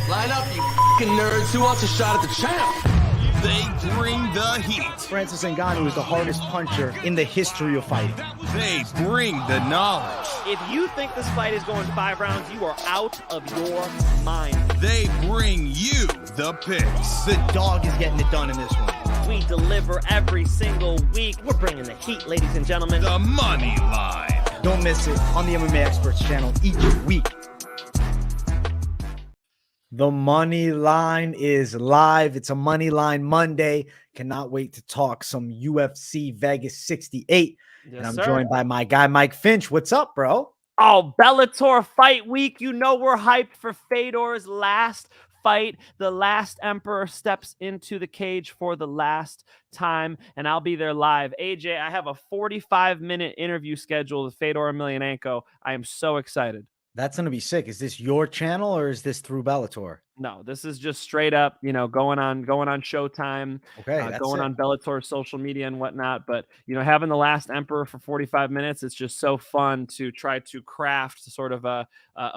Line up, you f***ing nerds. Who wants a shot at the champ? They bring the heat. Francis Ngannou is the hardest puncher in the history of fighting. They bring the knowledge. If you think this fight is going 5 rounds, you are out of your mind. They bring you the picks. The dog is getting it done in this one. We deliver every single week. We're bringing the heat, ladies and gentlemen. The money line. Don't miss it on the MMA Experts channel each week. The money line is live. It's a money line Monday. Cannot wait to talk some UFC Vegas 68. Yes, and I'm sir. joined by my guy, Mike Finch. What's up, bro? Oh, Bellator fight week. You know we're hyped for Fedor's last fight. The last emperor steps into the cage for the last time, and I'll be there live. AJ, I have a 45-minute interview scheduled with Fedor Emelianenko. I am so excited. That's going to be sick. Is this your channel or is this through Bellator? No, this is just straight up, going on Showtime, Okay, going on Bellator social media and whatnot. But, having the last emperor for 45 minutes, it's just so fun to try to craft sort of a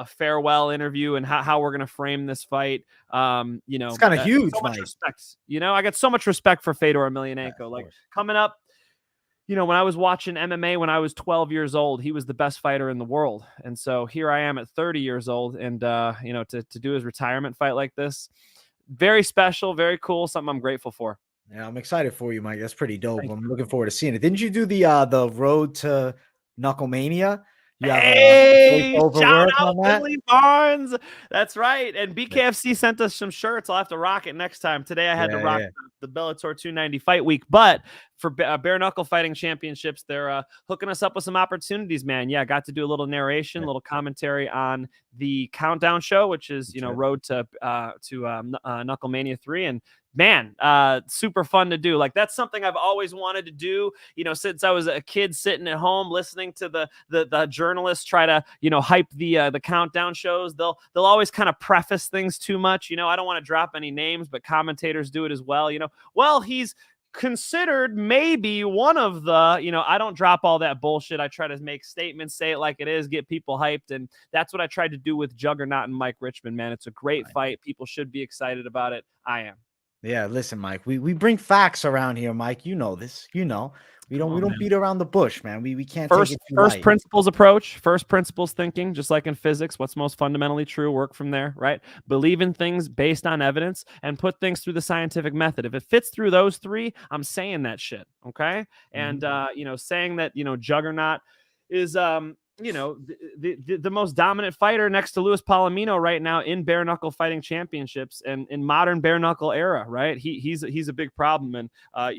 farewell interview and how we're going to frame this fight. It's kind of huge, so much Mike. respect. I got so much respect for Fedor Emelianenko. Coming up, when I was watching MMA when I was 12 years old, he was the best fighter in the world. And so here I am at 30 years old. And, to do his retirement fight like this, very special, very cool, something I'm grateful for. Yeah, I'm excited for you, Mike. That's pretty dope. I'm looking forward to seeing it. Didn't you do the road to Knucklemania? Hey, shout out Billy Barnes. That's right. And BKFC sent us some shirts. I'll have to rock it next time. Today I had to rock the Bellator 290 fight week. But for bare knuckle fighting championships, they're hooking us up with some opportunities, man. Yeah, I got to do a little narration, a little commentary on the countdown show, which is, road to Knucklemania 3. And man, super fun to do. Like, that's something I've always wanted to do, since I was a kid sitting at home listening to the journalists try to, hype the countdown shows. They'll always kind of preface things too much. I don't want to drop any names, but commentators do it as well. Well, he's considered maybe one of the, I don't drop all that bullshit. I try to make statements, say it like it is, get people hyped. And that's what I tried to do with Juggernaut and Mike Richmond, man. It's a great fight. People should be excited about it. I am. Yeah, listen, Mike, we bring facts around here, Mike. You know this. We don't beat around the bush, man. We can't take it too first light. Principles approach, first principles thinking, just like in physics. What's most fundamentally true, work from there, right? Believe in things based on evidence and put things through the scientific method. If it fits through those three, I'm saying that shit, okay? And saying that Juggernaut is the most dominant fighter next to Luis Palomino right now in bare knuckle fighting championships and in modern bare knuckle era, right? He's a big problem, and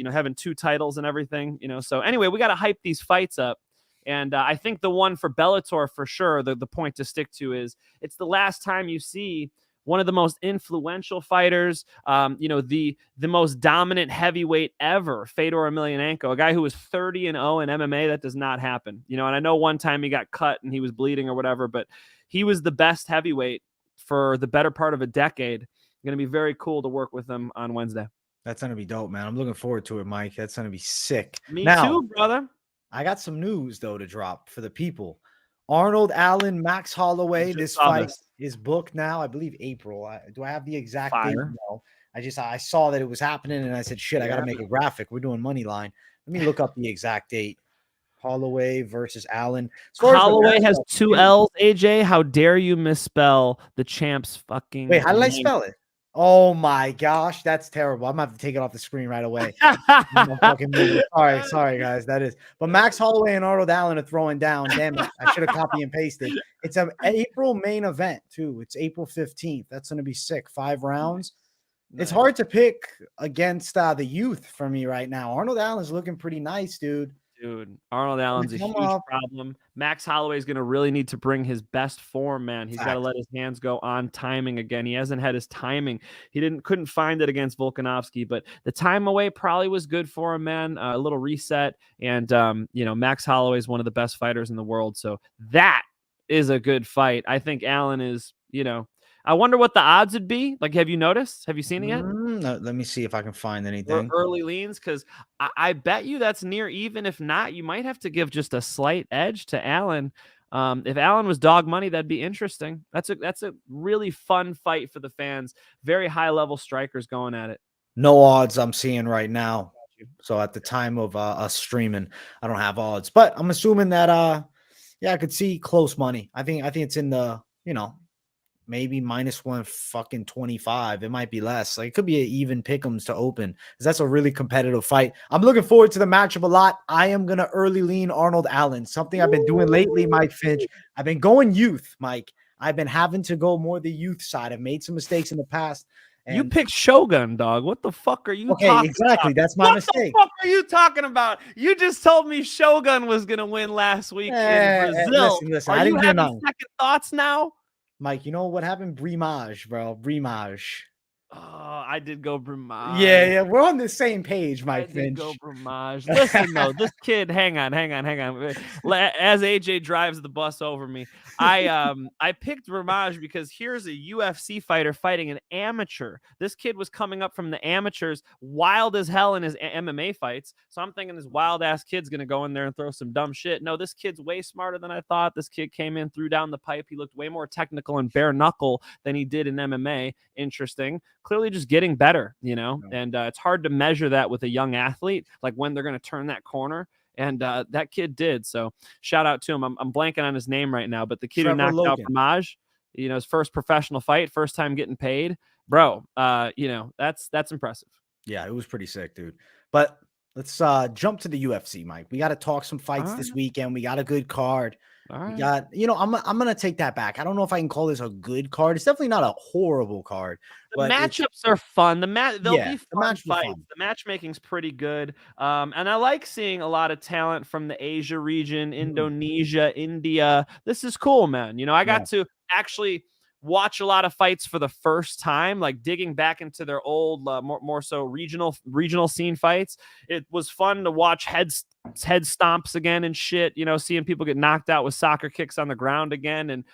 having 2 titles and everything, So anyway, we got to hype these fights up, and I think the one for Bellator for sure, the point to stick to is it's the last time you see one of the most influential fighters, the most dominant heavyweight ever, Fedor Emelianenko, a guy who was 30-0 in MMA. That does not happen. And I know one time he got cut and he was bleeding or whatever, but he was the best heavyweight for the better part of a decade. Going to be very cool to work with him on Wednesday. That's going to be dope, man. I'm looking forward to it, Mike. That's going to be sick. Me too, brother. I got some news, though, to drop for the people. Arnold Allen, Max Holloway. This fight is booked now, I believe April. Do I have the exact date? No. I saw that it was happening, and I said, shit, I got to make a graphic. We're doing Moneyline. Let me look up the exact date. Holloway versus Allen. Holloway has 2 L's, AJ. How dare you misspell the champ's fucking Wait, how did name? I spell it? Oh my gosh, that's terrible. I'm gonna have to take it off the screen right away. Sorry, guys. That is. But Max Holloway and Arnold Allen are throwing down. Damn it. I should have copy and pasted. It's an April main event, too. It's April 15th. That's gonna be sick. 5 rounds. Nice. It's hard to pick against the youth for me right now. Arnold Allen's looking pretty nice, dude. Dude, Arnold Allen's a huge problem. Max Holloway is going to really need to bring his best form, man. He's got to let his hands go on timing again. He hasn't had his timing. He couldn't find it against Volkanovski, but the time away probably was good for him, man. A little reset. And, Max Holloway is one of the best fighters in the world. So that is a good fight. I think Allen is, I wonder what the odds would be. Like, have you noticed? Have you seen it yet? No, let me see if I can find anything. Early leans, because I bet you that's near even. If not, you might have to give just a slight edge to Allen. If Allen was dog money, that'd be interesting. That's a really fun fight for the fans. Very high level strikers going at it. No odds I'm seeing right now. So at the time of us streaming, I don't have odds, but I'm assuming that I could see close money. I think it's in the, maybe -125. It might be less. Like, it could be an even pick'ems to open, because that's a really competitive fight. I'm looking forward to the matchup a lot. I am gonna early lean Arnold Allen. Something I've been doing lately, Mike Finch. I've been going youth, Mike. I've been having to go more the youth side. I've made some mistakes in the past. You picked Shogun, dog. What the fuck are you talking exactly. about? That's my mistake. What the fuck are you talking about? You just told me Shogun was going to win last week in Brazil. Listen, are I you didn't hear having nothing. second thoughts now? Mike, you know what happened? Brimage, bro. Brimage. Oh, I did go Brimage. Yeah. We're on the same page, Mike I Finch. did go Brimage. Listen, though, this kid, hang on. As AJ drives the bus over me, I picked Brimage because here's a UFC fighter fighting an amateur. This kid was coming up from the amateurs, wild as hell in his MMA fights. So I'm thinking this wild ass kid's gonna go in there and throw some dumb shit. No, this kid's way smarter than I thought. This kid came in, threw down the pipe. He looked way more technical and bare knuckle than he did in MMA. Interesting. Clearly just getting better, and it's hard to measure that with a young athlete, like when they're going to turn that corner. And that kid did. So shout out to him. I'm blanking on his name right now, but the kid who knocked out Brimage, his first professional fight, first time getting paid, bro. That's impressive. Yeah, it was pretty sick, dude. But let's jump to the UFC, Mike. We got to talk some fights this weekend. We got a good card. We got, I'm gonna take that back. I don't know if I can call this a good card. It's definitely not a horrible card. The matchups are fun. They'll be fun fights. Fun. The matchmaking's pretty good. And I like seeing a lot of talent from the Asia region, Indonesia, India. This is cool, man. I got to actually watch a lot of fights for the first time, like digging back into their old, more so regional scene fights. It was fun to watch head stomps again and shit, seeing people get knocked out with soccer kicks on the ground again, and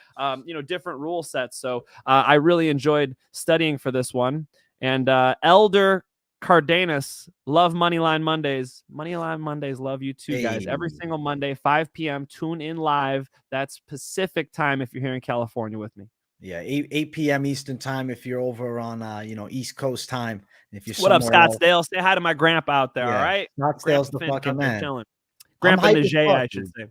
different rule sets. So I really enjoyed studying for this one. And Elder Cardenas, love Moneyline Mondays. Moneyline Mondays, love you too, guys. Every single Monday, 5 p.m. Tune in live. That's Pacific time if you're here in California with me. Yeah, 8 p.m. Eastern time if you're over on East Coast time. If you're what up, Scottsdale? Say hi to my grandpa out there, all right? Scottsdale's the fucking man. Grandpa Najee, I should say.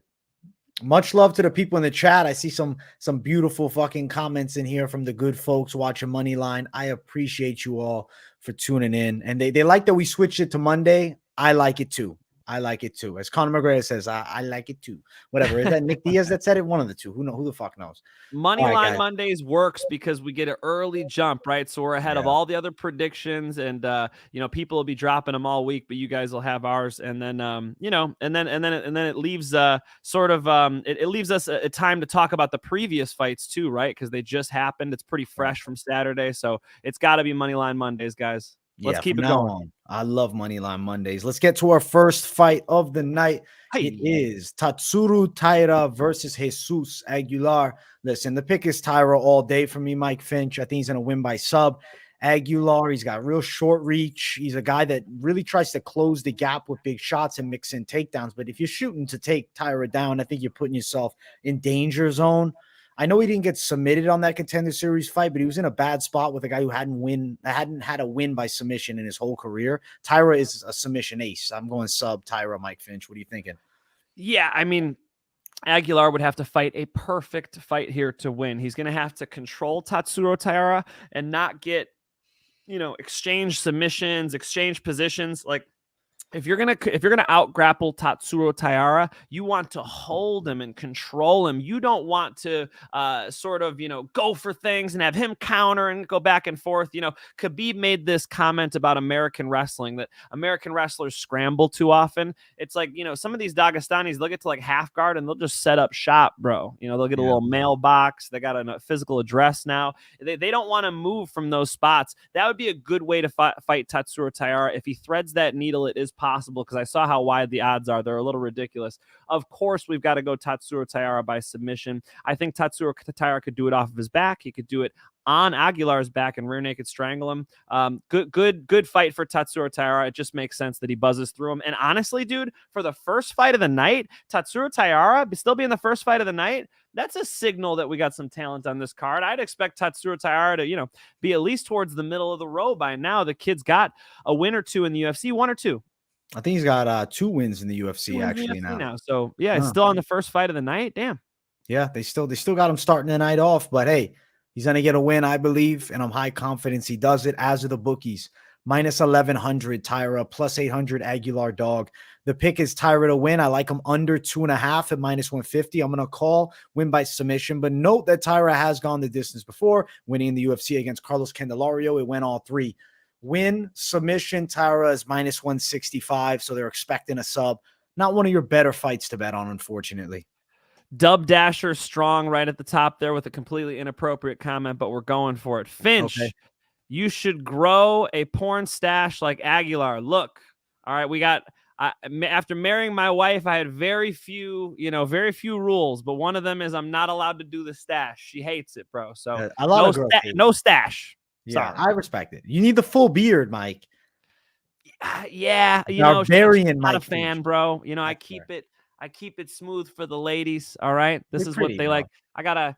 Much love to the people in the chat. I see some beautiful fucking comments in here from the good folks watching Moneyline. I appreciate you all for tuning in. And they like that we switched it to Monday. I like it too. As Conor McGregor says, I like it too. Whatever. Is that Nick Diaz that said it? One of the two. Who the fuck knows? Moneyline Mondays works because we get an early jump, right? So we're ahead of all the other predictions, and people will be dropping them all week, but you guys will have ours, and then and then it leaves it leaves us a time to talk about the previous fights too, right? Because they just happened. It's pretty fresh from Saturday, so it's got to be Moneyline Mondays, guys. Let's keep it going. I love Moneyline Mondays. Let's get to our first fight of the night. It is Tatsuro Taira versus Jesus Aguilar. Listen, the pick is Taira all day for me, Mike Finch. I think he's going to win by sub. Aguilar, he's got real short reach. He's a guy that really tries to close the gap with big shots and mix in takedowns. But if you're shooting to take Taira down, I think you're putting yourself in danger zone. I know he didn't get submitted on that Contender Series fight, but he was in a bad spot with a guy who hadn't had a win by submission in his whole career. Taira is a submission ace. I'm going sub Taira, Mike Finch. What are you thinking? Yeah, I mean, Aguilar would have to fight a perfect fight here to win. He's going to have to control Tatsuro Taira and not get, exchange submissions, exchange positions. Like, if you're gonna out grapple Tatsuro Taira, you want to hold him and control him. You don't want to go for things and have him counter and go back and forth. Khabib made this comment about American wrestling, that American wrestlers scramble too often. It's like, some of these Dagestanis, they'll get to like half guard and they'll just set up shop, bro. They'll get a little mailbox. They got a physical address now. They don't want to move from those spots. That would be a good way to fight Tatsuro Taira. If he threads that needle, it is possible because I saw how wide the odds are. They're a little ridiculous. Of course, we've got to go Tatsuro Taira by submission. I think Tatsuro Taira could do it off of his back. He could do it on Aguilar's back and rear naked strangle him. Good fight for Tatsuro Taira. It just makes sense that he buzzes through him. And honestly, dude, for the first fight of the night, Tatsuro Taira still being the first fight of the night, that's a signal that we got some talent on this card. I'd expect Tatsuro Taira to, be at least towards the middle of the row by now. The kid's got a win or two in the UFC, 1 or 2. I think he's got 2 wins in the UFC actually now. So yeah, he's still on the first fight of the night. Damn. Yeah, they still got him starting the night off, but hey, he's going to get a win, I believe, and I'm high confidence he does it, as are the bookies. Minus 1,100 Taira, plus 800 Aguilar dog. The pick is Taira to win. I like him under 2.5 at minus 150. I'm going to call win by submission, but note that Taira has gone the distance before, winning in the UFC against Carlos Candelario. It went all 3. Win, submission, Taira is minus 165, so they're expecting a sub. Not one of your better fights to bet on, unfortunately. Dub Dasher strong right at the top there with a completely inappropriate comment, but we're going for it. Finch, okay. You should grow a porn stash like Aguilar. Look, all right, we got after marrying my wife, I had very few rules, but one of them is I'm not allowed to do the stash. She hates it, bro. So no stash. Yeah, sorry. I respect it. You need the full beard, Mike. Yeah, she's not a fan, bro. I keep it smooth for the ladies. All right. This is what they like. I got a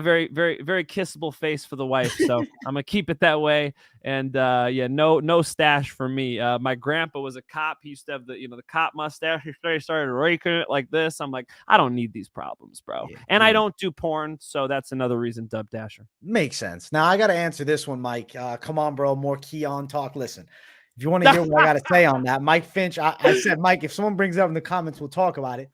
very, very, very kissable face for the wife. So I'm going to keep it that way. And no stash for me. My grandpa was a cop. He used to have the cop mustache. He started raking it like this. I'm like, I don't need these problems, bro. Yeah, and I don't do porn. So that's another reason, Dub Dasher. Makes sense. Now I got to answer this one, Mike. Come on, bro. More Kiiyon talk. Listen. If you want to hear what I got to say on that, Mike Finch, I said, Mike, if someone brings it up in the comments, we'll talk about it.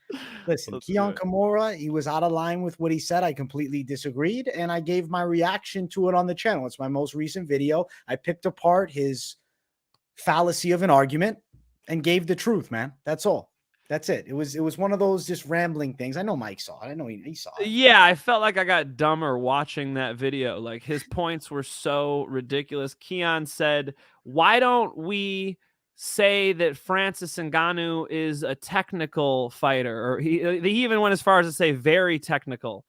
Listen, Kiiyon Kimura, he was out of line with what he said. I completely disagreed, and I gave my reaction to it on the channel. It's my most recent video. I picked apart his fallacy of an argument and gave the truth, man. That's all. That's it. It was one of those just rambling things. I know Mike saw it. I know he saw it. Yeah, I felt like I got dumber watching that video. Like his points were so ridiculous. Kiiyon said, "Why don't we say that Francis Ngannou is a technical fighter?" Or he even went as far as to say very technical.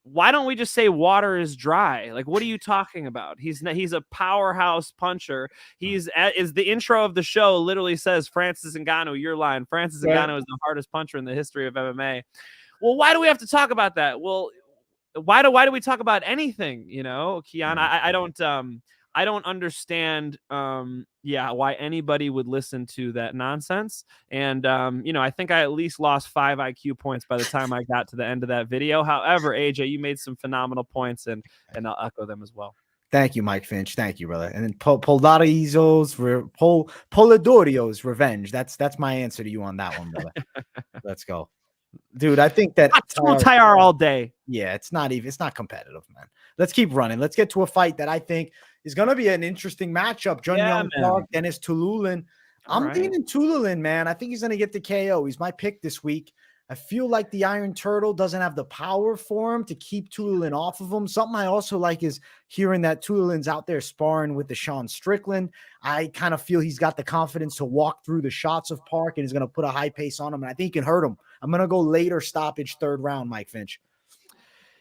Why don't we just say water is dry? Like, what are you talking about? He's a powerhouse puncher. Is the intro of the show literally says Francis Ngannou, your line. Francis Ngannou is the hardest puncher in the history of MMA. Well, why do we have to talk about that? Well, why do we talk about anything? Kiiyon, I don't understand why anybody would listen to that nonsense. And I think I at least lost 5 IQ points by the time I got to the end of that video. However, AJ, you made some phenomenal points, and I'll echo them as well. Thank you, Mike Finch. Thank you, brother. And then Polidorio's revenge. That's my answer to you on that one, brother. Let's go. Dude, I think that Taira all day. Yeah, it's not competitive, man. Let's keep running. Let's get to a fight that I think is going to be an interesting matchup. Jeong Yeong Lee, Denis Tiuliulin. I'm leaning Tiuliulin, man. I think he's going to get the KO. He's my pick this week. I feel like the Iron Turtle doesn't have the power for him to keep Tiuliulin off of him. Something I also like is hearing that Tiuliulin's out there sparring with the Sean Strickland. I kind of feel he's got the confidence to walk through the shots of Park and he's going to put a high pace on him. And I think he can hurt him. I'm going to go later stoppage, 3rd round, Mike Finch.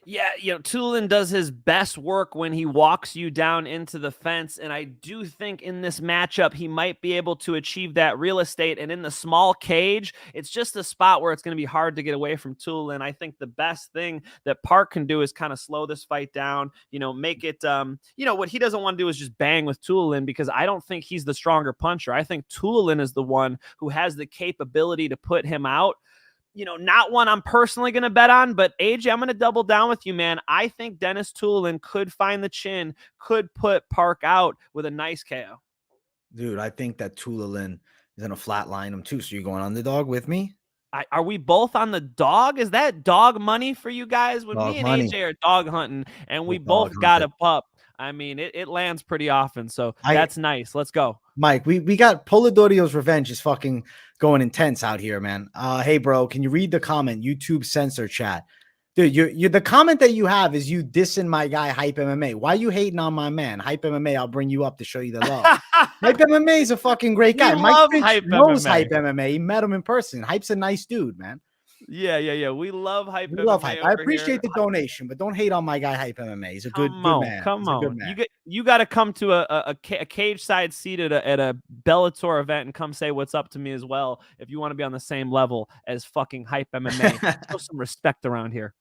Yeah, Tiuliulin does his best work when he walks you down into the fence, and I do think in this matchup he might be able to achieve that real estate. And in the small cage, it's just a spot where it's going to be hard to get away from Tiuliulin. I think the best thing that Park can do is kind of slow this fight down, make it, what he doesn't want to do is just bang with Tiuliulin, because I don't think he's the stronger puncher. I think Tiuliulin is the one who has the capability to put him out. Not one I'm personally going to bet on, but AJ, I'm going to double down with you, man. I think Denis Tiuliulin could find the chin, could put Park out with a nice KO. Dude, I think that Tiuliulin is going to flatline him too. So you're going underdog with me? Are we both on the dog? Is that dog money for you guys? When me and AJ are dog hunting and we both got a pup, I mean, it lands pretty often. So that's nice. Let's go. Mike, we got Polidorio's revenge is fucking going intense out here, man. Hey, bro, can you read the comment? YouTube censor chat. Dude, you the comment that you have is you dissing my guy Hype MMA. Why you hating on my man Hype MMA? I'll bring you up to show you the love. Hype MMA is a fucking great guy. We Mike love Finch Hype knows MMA. Hype MMA. He met him in person. Hype's a nice dude, man. Yeah. We love Hype We MMA love Hype. I over appreciate here. the donation, but don't hate on my guy Hype MMA. He's a good man. Come He's a good on. man. You got to come to a cage side seat at a Bellator event and come say what's up to me as well if you want to be on the same level as fucking Hype MMA. Show some respect around here.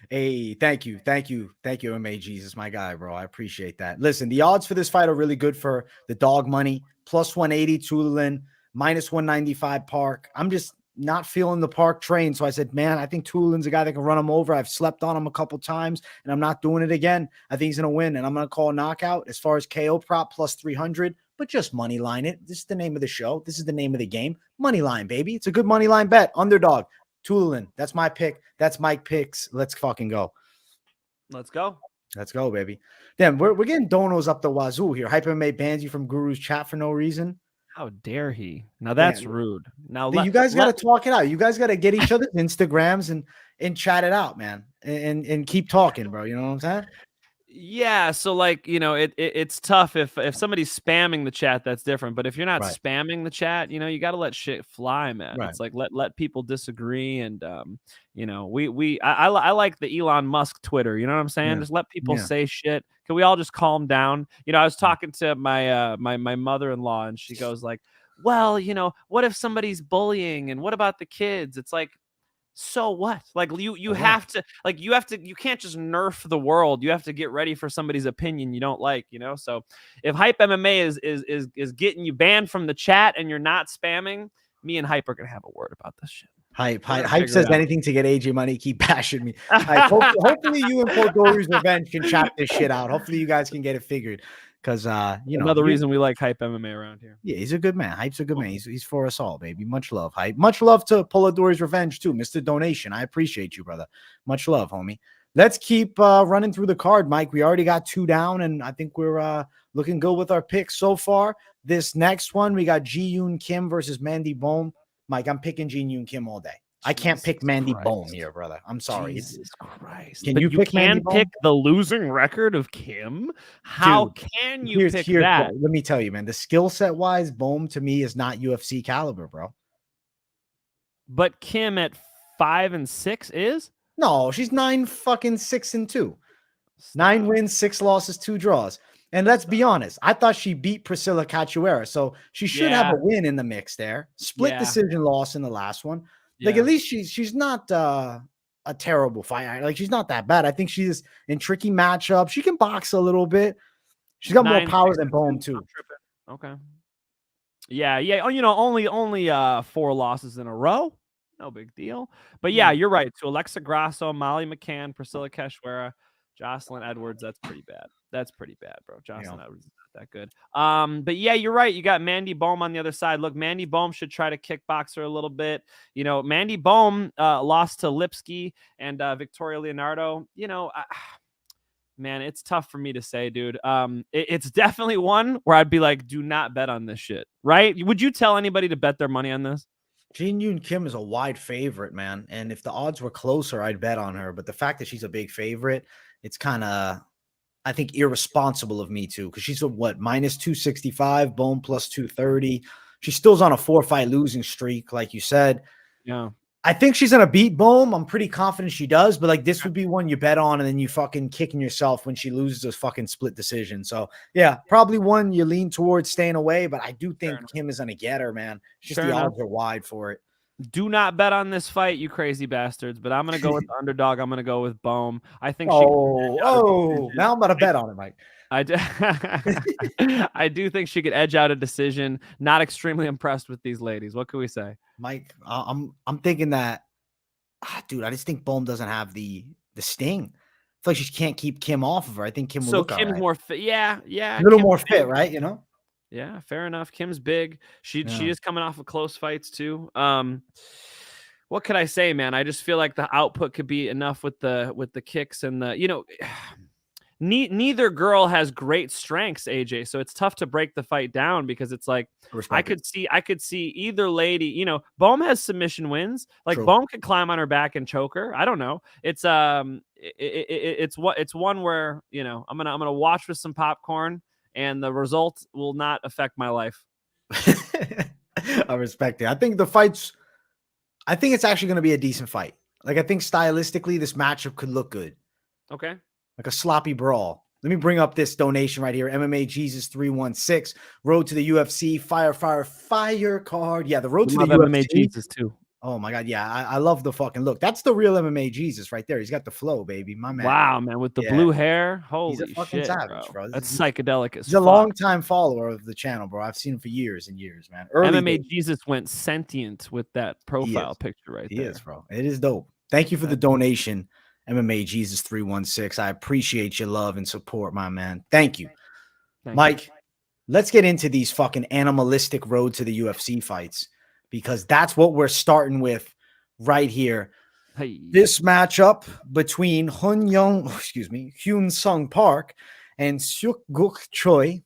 Hey, thank you, MMA Jesus, my guy, bro. I appreciate that. Listen, the odds for this fight are really good for the dog money. Plus 180 Tiuliulin, minus 195 Park. I'm just not feeling the Park train. So I said, man, I think Tiuliulin's a guy that can run him over. I've slept on him a couple times and I'm not doing it again. I think he's going to win and I'm going to call a knockout. As far as KO prop, plus 300, but just money line it. This is the name of the show. This is the name of the game. Money line, baby. It's a good money line bet. Underdog. Tiuliulin. That's my pick. That's Mike picks. Let's fucking go. Let's go. Let's go, baby. Damn, we're getting donos up the wazoo here. Hype MMA bans you from Guru's chat for no reason. How dare he? Now that's Man, rude. Now you guys got to talk it out. You guys got to get each other's Instagrams and chat it out, man, and keep talking, bro. You know what I'm saying? Yeah, so like, you know, it's tough if somebody's spamming the chat, that's different. But if you're not Right. spamming the chat, you know, you got to let shit fly, man. Right. It's like let people disagree, and you know, I like the Elon Musk Twitter. You know what I'm saying? Yeah. Just let people Yeah. say shit. Can we all just calm down? You know, I was talking to my my mother-in-law, and she goes like, "Well, you know, what if somebody's bullying, and what about the kids?" It's like, so what? Like you have to you can't just nerf the world. You have to get ready for somebody's opinion you don't like, you know? So if Hype MMA is getting you banned from the chat and you're not spamming, me and Hype are gonna have a word about this shit. Hype says anything to get AJ money. Keep bashing me. Hopefully you and Podori's Revenge can chat this shit out. Hopefully you guys can get it figured. Because you know, another reason we like Hype MMA around here. Yeah, he's a good man. Hype's a good man. He's for us all, baby. Much love, Hype. Much love to Polidori's Revenge too, Mr. Donation. I appreciate you, brother. Much love, homie. Let's keep running through the card, Mike. We already got 2 down, and I think we're looking good with our picks so far. This next one, we got Jeong Yeong Kim versus Mandy Böhm. Mike, I'm picking Jeong Yeong Kim all day. I can't pick Mandy Böhm here, brother. I'm sorry. Jesus Christ. Can but you pick Mandy Böhm? pick the losing record of Kim? How can you pick that? Let me tell you, man. The skill set wise, Böhm to me is not UFC caliber, bro. But Kim at 5 and 6 is? No, she's 9-6-2. 9 wins, 6 losses, 2 draws. And let's be honest, I thought she beat Priscilla Cachoeira, so she should have a win in the mix there. Split decision loss in the last one. Like at least she's not a terrible fighter. Like she's not that bad. I think she's in tricky matchups. She can box a little bit. She's got more power than Böhm too. Okay. Yeah. Oh, you know, only 4 losses in a row. No big deal. But yeah, you're right. To Alexa Grasso, Molly McCann, Priscilla Cachoeira, Jocelyn Edwards. That's pretty bad. That's pretty bad, bro. Jocelyn Edwards is not that good. But yeah, you're right. You got Mandy Böhm on the other side. Look, Mandy Böhm should try to kickbox her a little bit. You know, Mandy Böhm lost to Lipsky and Victoria Leonardo. You know, man, it's tough for me to say, dude. It's definitely one where I'd be like, do not bet on this shit, right? Would you tell anybody to bet their money on this? Jeong Yeong Kim is a wide favorite, man. And if the odds were closer, I'd bet on her. But the fact that she's a big favorite, it's kind of, I think, irresponsible of me too. Because she's a minus 265, Böhm plus 230. She still's on a 4-fight losing streak, like you said. Yeah. I think she's gonna beat Böhm. I'm pretty confident she does, but like this would be one you bet on, and then you fucking kicking yourself when she loses a fucking split decision. So yeah, probably one you lean towards staying away, but I do think Kim is gonna get her, man. Just the odds are wide for it. Do not bet on this fight, you crazy bastards. But I'm gonna go with the underdog. I'm gonna go with Böhm. I think. Now I'm about to bet on it, Mike. I do think she could edge out a decision. Not extremely impressed with these ladies. What can we say, Mike? I'm thinking that, dude. I just think Böhm doesn't have the sting. I feel like she can't keep Kim off of her. I think Kim will look Kim's right. more fit. Yeah, a little more fit, right? You know. Yeah, fair enough. Kim's big. She is coming off of close fights too. What could I say, man? I just feel like the output could be enough with the kicks and the, you know. neither girl has great strengths, AJ. So it's tough to break the fight down because it's like I could see either lady. You know, Böhm has submission wins. Like True. Böhm could climb on her back and choke her. I don't know. It's it's one where, you know, I'm gonna watch with some popcorn, and the result will not affect my life. I respect it. I think it's actually going to be a decent fight. Like, I think stylistically, this matchup could look good. Okay. Like a sloppy brawl. Let me bring up this donation right here. MMA Jesus 316. Road to the UFC. Fire card. Yeah, the road to the MMA UFC. Jesus too. Oh my God. Yeah, I love the fucking look. That's the real MMA Jesus right there. He's got the flow, baby. My man. Wow, man, with the blue hair. Holy He's a fucking shit, savage, bro. That's psychedelic as He's a fuck. long-time follower of the channel, bro. I've seen him for years and years, man. MMA Jesus went sentient with that profile picture right there. He is, bro. It is dope. Thank you for the donation, MMA Jesus 316. I appreciate your love and support, my man. Thank you. Mike, let's get into these fucking animalistic road to the UFC fights, because that's what we're starting with right here. Hey. This matchup between Hyun Sung Park and Seung Choi,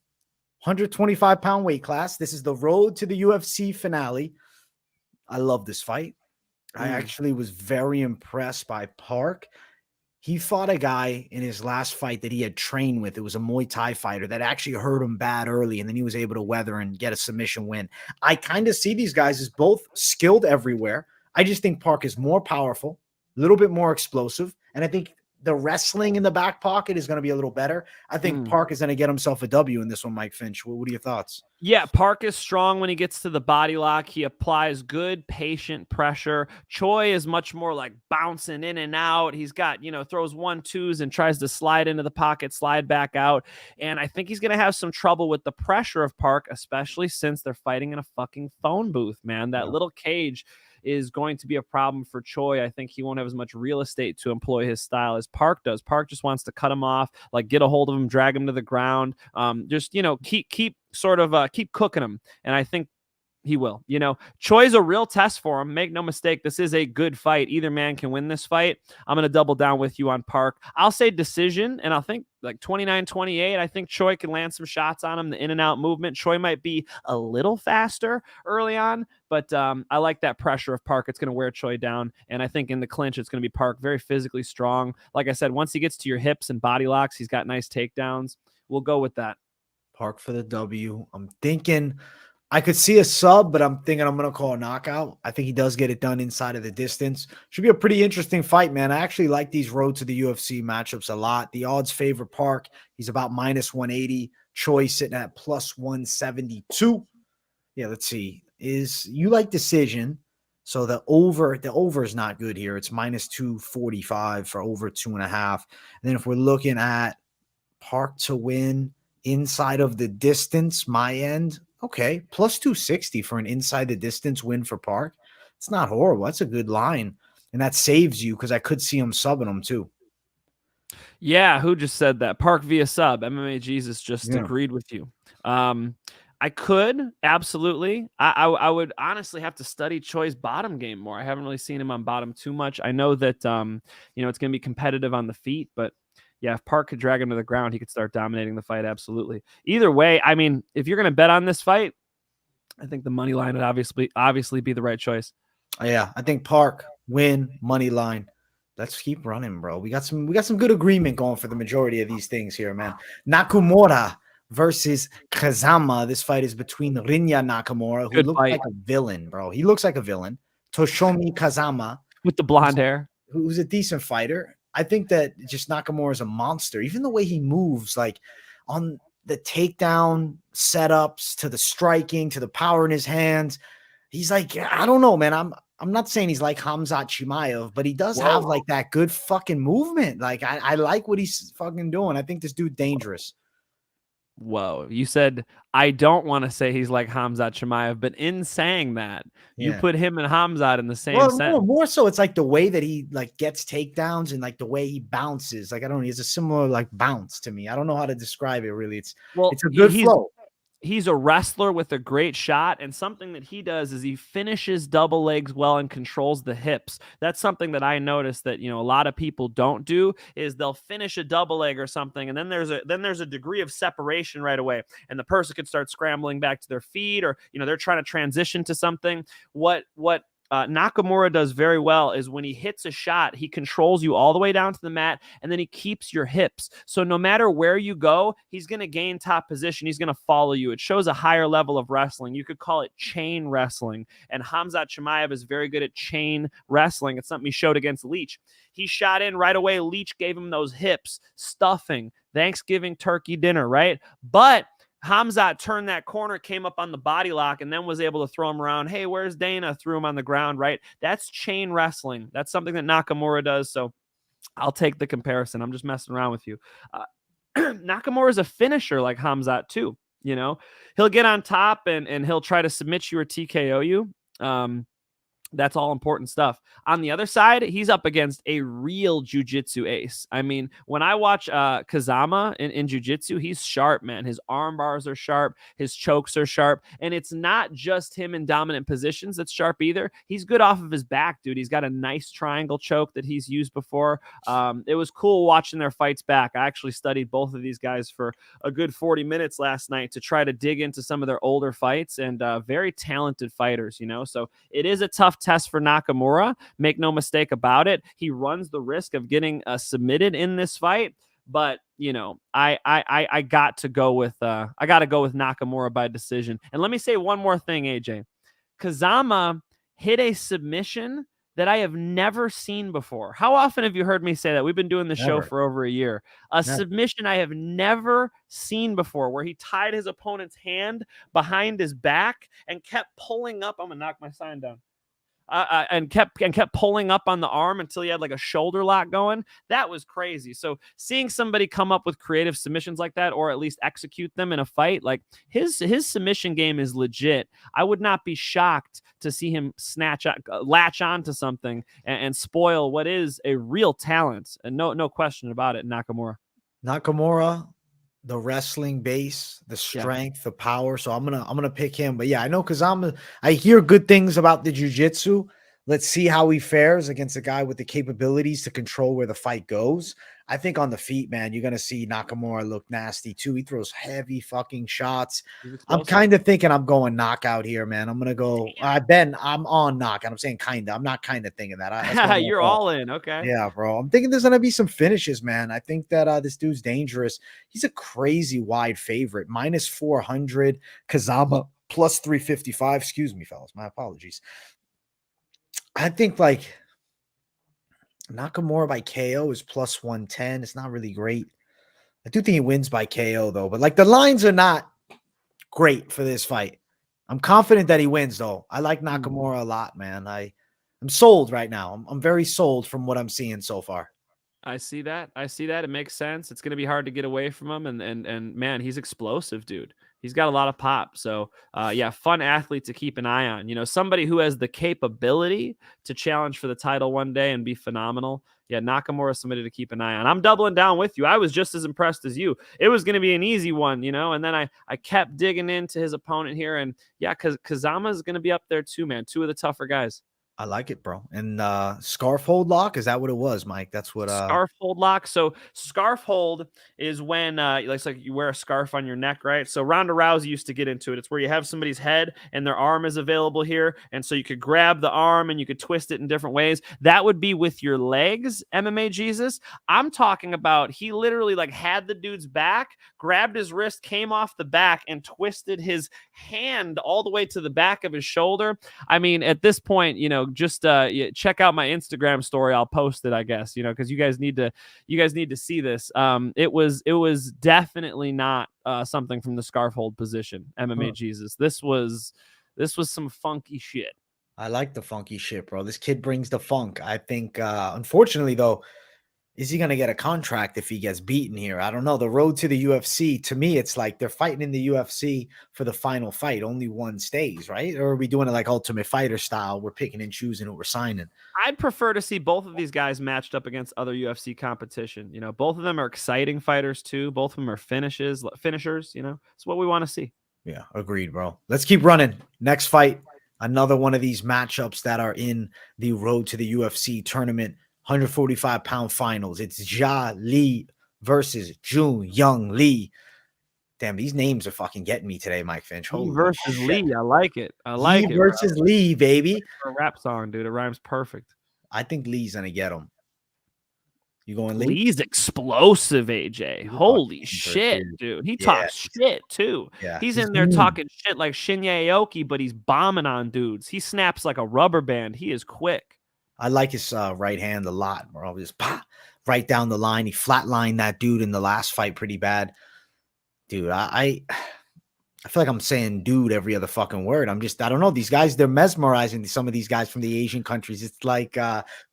125-pound weight class. This is the road to the UFC finale. I love this fight. I actually was very impressed by Park. He fought a guy in his last fight that he had trained with. It was a Muay Thai fighter that actually hurt him bad early, and then he was able to weather and get a submission win. I kind of see these guys as both skilled everywhere. I just think Park is more powerful, a little bit more explosive, and I think the wrestling in the back pocket is going to be a little better. I think Park is going to get himself a W in this one, Mike Finch. What are your thoughts? Yeah, Park is strong when he gets to the body lock. He applies good, patient pressure. Choi is much more like bouncing in and out. He's got, you know, throws 1-2s and tries to slide into the pocket, slide back out. And I think he's going to have some trouble with the pressure of Park, especially since they're fighting in a fucking phone booth, man. That little cage is going to be a problem for Choi. I think he won't have as much real estate to employ his style as Park does. Park just wants to cut him off, like get a hold of him, drag him to the ground, just, you know, keep cooking him. And I think he will. You know, Choi's a real test for him. Make no mistake, this is a good fight. Either man can win this fight. I'm going to double down with you on Park. I'll say decision, and I'll think like 29-28. I think Choi can land some shots on him. The in and out movement. Choi might be a little faster early on, but I like that pressure of Park. It's going to wear Choi down, and I think in the clinch, it's going to be Park, very physically strong. Like I said, once he gets to your hips and body locks, he's got nice takedowns. We'll go with that. Park for the W. I'm thinking I could see a sub, but I'm thinking I'm going to call a knockout. I think he does get it done inside of the distance. Should be a pretty interesting fight, man. I actually like these road to the UFC matchups a lot. The odds favor Park. He's about -180. Choi sitting at +172. Yeah, let's see. You like decision. So the over is not good here. It's -245 for over 2.5. And then if we're looking at Park to win inside of the distance, my end, okay, +260 for an inside the distance win for Park. It's not horrible. That's a good line. And that saves you because I could see him subbing him too. Yeah, who just said that? Park via sub. MMA Jesus just agreed with you. I could, absolutely. I would honestly have to study Choi's bottom game more. I haven't really seen him on bottom too much. I know that, you know, it's going to be competitive on the feet, but yeah, if Park could drag him to the ground, he could start dominating the fight. Absolutely. Either way, I mean, if you're going to bet on this fight, I think the money line would obviously be the right choice. Yeah, I think Park win money line. Let's keep running, bro. We got some good agreement going for the majority of these things here, man. Nakamura versus Kazama. This fight is between Rinya Nakamura, who looks like a villain, bro. He looks like a villain. Toshiomi Kazama with the blonde hair, who's a decent fighter. I think that just Nakamura is a monster. Even the way he moves, like on the takedown setups to the striking to the power in his hands, he's like, I don't know, man. I'm not saying he's like Khamzat Chimaev, but he does have like that good fucking movement. Like I like what he's fucking doing. I think this dude dangerous. Whoa, you said I don't want to say he's like Khamzat Chimaev, but in saying that, you put him and Khamzat in the same sentence. More so, it's like the way that he like gets takedowns and like the way he bounces. Like I don't know, he has a similar like bounce to me. I don't know how to describe it really. It's a good flow. He's a wrestler with a great shot, and something that he does is he finishes double legs well and controls the hips. That's something that I noticed that, a lot of people don't do, is they'll finish a double leg or something, and then there's a degree of separation right away, and the person could start scrambling back to their feet, or they're trying to transition to something. What Nakamura does very well is when he hits a shot, he controls you all the way down to the mat, and then he keeps your hips. So no matter where you go, he's going to gain top position. He's going to follow you. It shows a higher level of wrestling. You could call it chain wrestling. And Khamzat Chimaev is very good at chain wrestling. It's something he showed against Leach. He shot in right away. Leach gave him those hips, stuffing, Thanksgiving turkey dinner, right? But Khamzat turned that corner, came up on the body lock, and then was able to throw him around. Hey, where's Dana? Threw him on the ground, right? That's chain wrestling. That's something that Nakamura does. So I'll take the comparison. I'm just messing around with you. Nakamura is a finisher like Khamzat too. He'll get on top and he'll try to submit you or TKO you. That's all important stuff. On the other side, he's up against a real jiu-jitsu ace. I mean, when I watch Kazama in jiu-jitsu, he's sharp, man. His arm bars are sharp. His chokes are sharp. And it's not just him in dominant positions that's sharp either. He's good off of his back, dude. He's got a nice triangle choke that he's used before. It was cool watching their fights back. I actually studied both of these guys for a good 40 minutes last night to try to dig into some of their older fights, and very talented fighters, So it is a tough test for Nakamura. Make no mistake about it. He runs the risk of getting submitted in this fight, but I got to go with Nakamura by decision. And let me say one more thing, AJ. Kazama hit a submission that I have never seen before. How often have you heard me say that? We've been doing the show for over a year. Submission I have never seen before, where he tied his opponent's hand behind his back and kept pulling up. I'm gonna knock my sign down. And kept pulling up on the arm until he had like a shoulder lock going. That was crazy. So seeing somebody come up with creative submissions like that, or at least execute them in a fight, like his submission game is legit. I would not be shocked to see him latch onto something and spoil what is a real talent, and no question about it. Nakamura, the wrestling base, the strength, the power. So I'm gonna pick him. But yeah, I know I hear good things about the jiu-jitsu. Let's see how he fares against a guy with the capabilities to control where the fight goes. I think on the feet, man, you're gonna see Nakamura look nasty too. He throws heavy fucking shots. I'm kind of thinking I'm going knockout here, man. I'm gonna go. I'm on knockout. I'm saying kind of. I'm not kind of thinking that. You're all in, okay? Yeah, bro. I'm thinking there's gonna be some finishes, man. I think that this dude's dangerous. He's a crazy wide favorite, -400. Kazama +355. Excuse me, fellas. My apologies. I think like Nakamura by KO is +110. It's not really great. I do think he wins by KO though, but like the lines are not great for this fight. I'm confident that he wins though. I like Nakamura a lot, man. I'm sold right now. I'm very sold from what I'm seeing so far. I see that. It makes sense. It's going to be hard to get away from him. And man, he's explosive, dude. He's got a lot of pop. So yeah, fun athlete to keep an eye on. Somebody who has the capability to challenge for the title one day and be phenomenal. Yeah, Nakamura is somebody to keep an eye on. I'm doubling down with you. I was just as impressed as you. It was going to be an easy one, and then I kept digging into his opponent here. And yeah, Kazama is going to be up there too, man. Two of the tougher guys. I like it, bro. And scarf hold lock, is that what it was, Mike? That's what scarf hold lock. So scarf hold is when it's like you wear a scarf on your neck, right? So Ronda Rousey used to get into it. It's where you have somebody's head and their arm is available here, and so you could grab the arm and you could twist it in different ways. That would be with your legs, MMA Jesus. I'm talking about he literally like had the dude's back, grabbed his wrist, came off the back, and twisted his hand all the way to the back of his shoulder. I mean, at this point, just check out my Instagram story. I'll post it, I guess, because you guys need to see this. It was definitely not something from the scarf hold position. MMA Jesus. This was some funky shit. I like the funky shit, bro. This kid brings the funk. I think, unfortunately, though, is he going to get a contract if he gets beaten here? I don't know. The road to the UFC, to me, it's like they're fighting in the UFC for the final fight. Only one stays, right? Or are we doing it like Ultimate Fighter style? We're picking and choosing who we're signing. I'd prefer to see both of these guys matched up against other UFC competition. Both of them are exciting fighters too. Both of them are finishers. It's what we want to see. Yeah, agreed, bro. Let's keep running. Next fight, another one of these matchups that are in the road to the UFC tournament, 145-pound finals. It's Zha Yi versus Jeong Yeong Lee. Damn, these names are fucking getting me today, Mike Finch. Yi Holy versus shit. Lee. I like it. I Yi like it. versus Lee, baby. For a rap song, dude. It rhymes perfect. I think Lee's gonna get him. You going Lee? Lee's explosive, AJ. Holy shit, dude. He talks shit too. Yeah, he's in there talking shit like Shinya Aoki, but he's bombing on dudes. He snaps like a rubber band. He is quick. I like his right hand a lot, bro. Just right down the line. He flatlined that dude in the last fight pretty bad. Dude, I feel like I'm saying dude every other fucking word. I don't know. These guys, they're mesmerizing, some of these guys from the Asian countries. It's like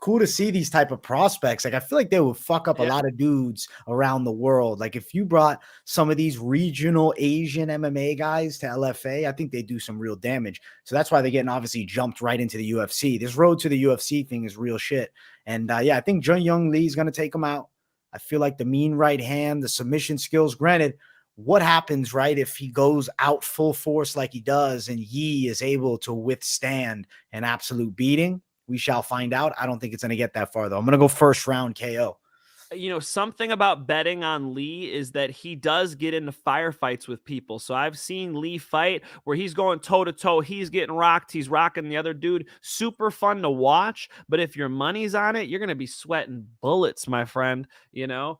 cool to see these type of prospects. Like, I feel like they would fuck up a lot of dudes around the world. Like, if you brought some of these regional Asian MMA guys to LFA, I think they do some real damage. So that's why they're getting obviously jumped right into the UFC. This road to the UFC thing is real shit. And yeah, I think Jeong Yeong Lee is going to take him out. I feel like the mean right hand, the submission skills, granted, what happens, right, if he goes out full force like he does and Yi is able to withstand an absolute beating? We shall find out. I don't think it's going to get that far, though. I'm going to go first round KO. You know, something about betting on Lee is that he does get into firefights with people. So I've seen Lee fight where he's going toe-to-toe. He's getting rocked. He's rocking the other dude. Super fun to watch. But if your money's on it, you're going to be sweating bullets, my friend, you know?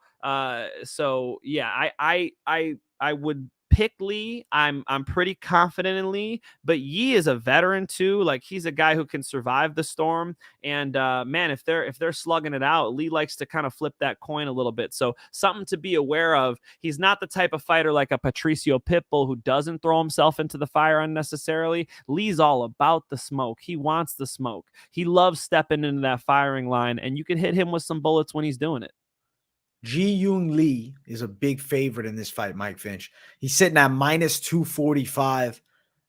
So, yeah, I would pick Lee. I'm pretty confident in Lee, but Yi is a veteran too. Like, he's a guy who can survive the storm. And man, if they're slugging it out, Lee likes to kind of flip that coin a little bit. So something to be aware of. He's not the type of fighter like a Patricio Pitbull who doesn't throw himself into the fire unnecessarily. Lee's all about the smoke. He wants the smoke. He loves stepping into that firing line, and you can hit him with some bullets when he's doing it. Jeong Yeong Lee is a big favorite in this fight, Mike Finch. He's sitting at minus 245.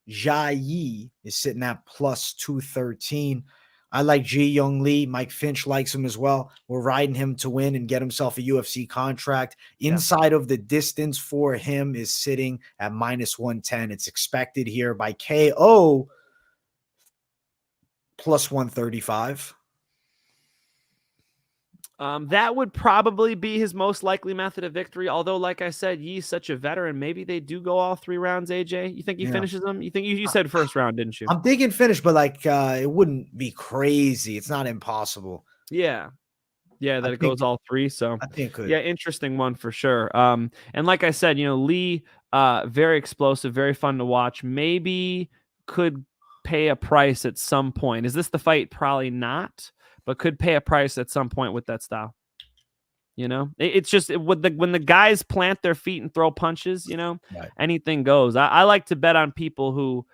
Zha Yi is sitting at plus 213. I like Jeong Yeong Lee. Mike Finch likes him as well. We're riding him to win and get himself a UFC contract. Inside of the distance for him is sitting at minus 110. It's expected here by KO plus 135. That would probably be his most likely method of victory. Although, like I said, Yi's such a veteran. Maybe they do go all 3 rounds, AJ. You think he finishes them? You think you said first round, didn't you? I'm thinking finish, but like it wouldn't be crazy. It's not impossible. Yeah. Yeah, that it goes all 3. So I think it could. Yeah, interesting one for sure. And like I said, you know, Lee, very explosive, very fun to watch. Maybe could pay a price at some point. Is this the fight? Probably not. But could pay a price at some point with that style. You know, it's just when the guys plant their feet and throw punches, you know, anything goes. I like to bet on people who,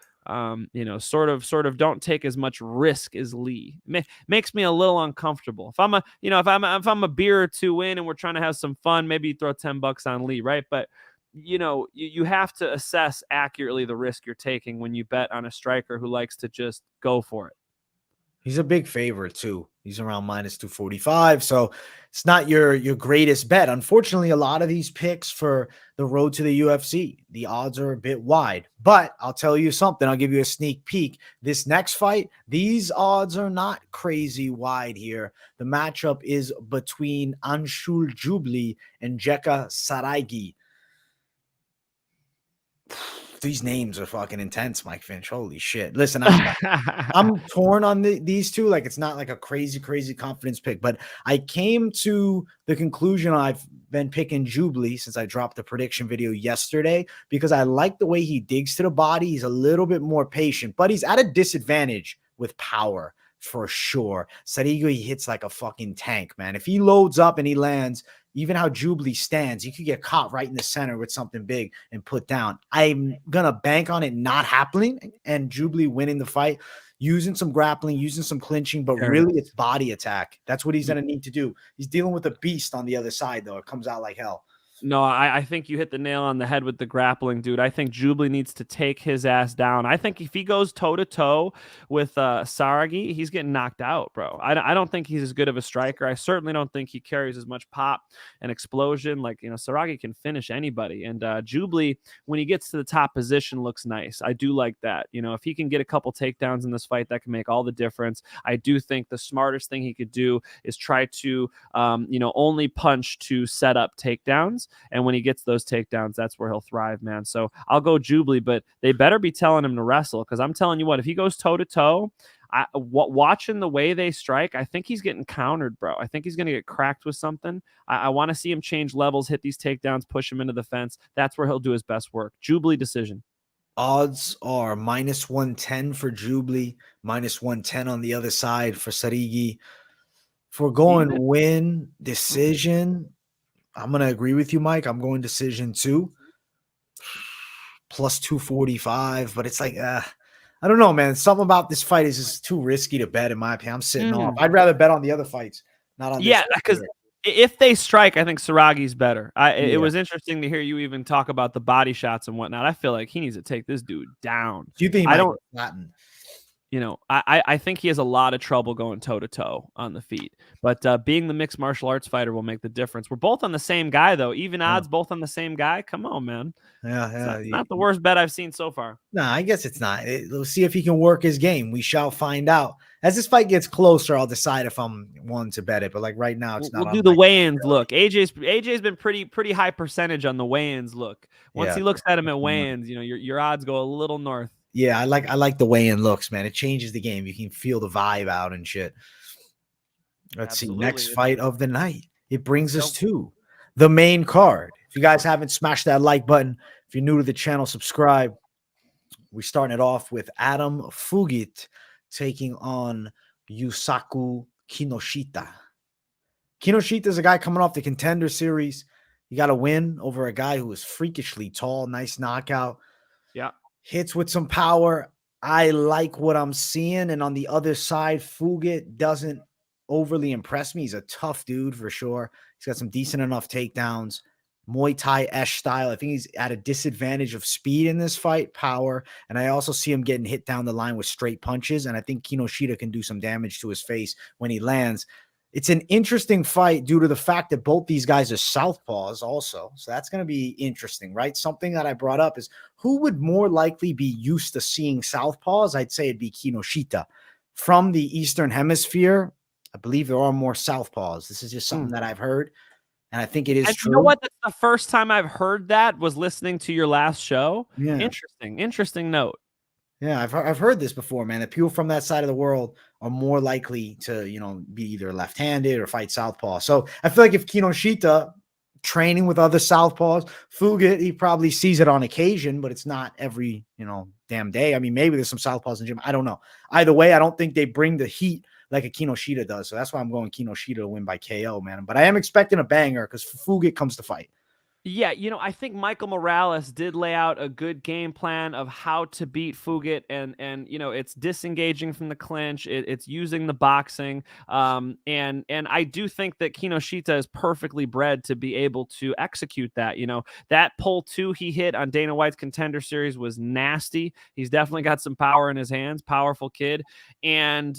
you know, sort of don't take as much risk as Lee. Makes me a little uncomfortable. If I'm a beer or 2 in and we're trying to have some fun, maybe throw $10 on Lee, right? But you know, you have to assess accurately the risk you're taking when you bet on a striker who likes to just go for it. He's a big favorite too. He's around minus 245. So it's not your greatest bet. Unfortunately, a lot of these picks for the road to the UFC, the odds are a bit wide. But I'll tell you something. I'll give you a sneak peek. This next fight, these odds are not crazy wide here. The matchup is between Anshul Jubli and Jeka Saragih. These names are fucking intense, Mike Finch. Holy shit. Listen, I'm torn on these two. Like, it's not like a crazy confidence pick, but I came to the conclusion I've been picking Jubli since I dropped the prediction video yesterday because I like the way he digs to the body. He's a little bit more patient, but he's at a disadvantage with power for sure. Saragih hits like a fucking tank, man. If he loads up and he lands, even how Jubli stands, you could get caught right in the center with something big and put down. I'm going to bank on it not happening and Jubli winning the fight, using some grappling, using some clinching, but really it's body attack. That's what he's going to need to do. He's dealing with a beast on the other side, though. It comes out like hell. No, I think you hit the nail on the head with the grappling, dude. I think Jubli needs to take his ass down. I think if he goes toe-to-toe with Saragih, he's getting knocked out, bro. I don't think he's as good of a striker. I certainly don't think he carries as much pop and explosion. Like, Saragih can finish anybody. And Jubli, when he gets to the top position, looks nice. I do like that. If he can get a couple takedowns in this fight, that can make all the difference. I do think the smartest thing he could do is try to, only punch to set up takedowns. And when he gets those takedowns, that's where he'll thrive, man. So I'll go Jubli, but they better be telling him to wrestle, because I'm telling you what, if he goes toe-to-toe, watching the way they strike, I think he's getting countered, bro. I think he's going to get cracked with something. I want to see him change levels, hit these takedowns, push him into the fence. That's where he'll do his best work. Jubli decision. Odds are -110 for Jubli, -110 on the other side for Saragih. If we're going win decision, I'm going to agree with you, Mike. I'm going decision too. +245, but it's like, I don't know, man. Something about this fight is just too risky to bet, in my opinion. I'm sitting off. I'd rather bet on the other fights, not on this. Yeah, because if they strike, I think Saragih's better. It was interesting to hear you even talk about the body shots and whatnot. I feel like he needs to take this dude down. Do you think I don't? Latin? I think he has a lot of trouble going toe-to-toe on the feet. But being the mixed martial arts fighter will make the difference. We're both on the same guy, though. Even odds, both on the same guy. Come on, man. Yeah. Not the worst bet I've seen so far. No, I guess it's not. We'll see if he can work his game. We shall find out. As this fight gets closer, I'll decide if I'm one to bet it. But like right now, it's not. We'll do the weigh-ins look. AJ's been pretty high percentage on the weigh-ins look. Once he looks at him at weigh-ins, your odds go a little north. Yeah, I like the weigh-in looks, man. It changes the game. You can feel the vibe out and shit. Let's see. Next fight of the night. It brings us to the main card. If you guys haven't smashed that like button, if you're new to the channel, subscribe. We're starting it off with Adam Fugitt taking on Yusaku Kinoshita. Kinoshita is a guy coming off the Contender Series. He got a win over a guy who was freakishly tall. Nice knockout. Yeah. Hits with some power. I like what I'm seeing. And on the other side, Fugitt doesn't overly impress me. He's a tough dude for sure. He's got some decent enough takedowns. Muay Thai-esque style. I think he's at a disadvantage of speed in this fight, power. And I also see him getting hit down the line with straight punches. And I think Kinoshita can do some damage to his face when he lands. It's an interesting fight due to the fact that both these guys are southpaws also. So that's going to be interesting, right? Something that I brought up is who would more likely be used to seeing southpaws? I'd say it'd be Kinoshita. From the Eastern Hemisphere, I believe there are more southpaws. This is just something that I've heard, and I think it is true. You know what? That's the first time I've heard that was listening to your last show. Yeah. Interesting note. Yeah, I've heard this before, man. That people from that side of the world are more likely to, be either left-handed or fight southpaw. So I feel like if Kinoshita training with other southpaws, Fugitt, he probably sees it on occasion, but it's not every, damn day. I mean, maybe there's some southpaws in the gym. I don't know. Either way, I don't think they bring the heat like a Kinoshita does. So that's why I'm going Kinoshita to win by KO, man. But I am expecting a banger because Fugitt comes to fight. Yeah, I think Michael Morales did lay out a good game plan of how to beat Fugitt, and it's disengaging from the clinch, it's using the boxing, and I do think that Kinoshita is perfectly bred to be able to execute that. That pull 2 he hit on Dana White's Contender Series was nasty. He's definitely got some power in his hands, powerful kid, and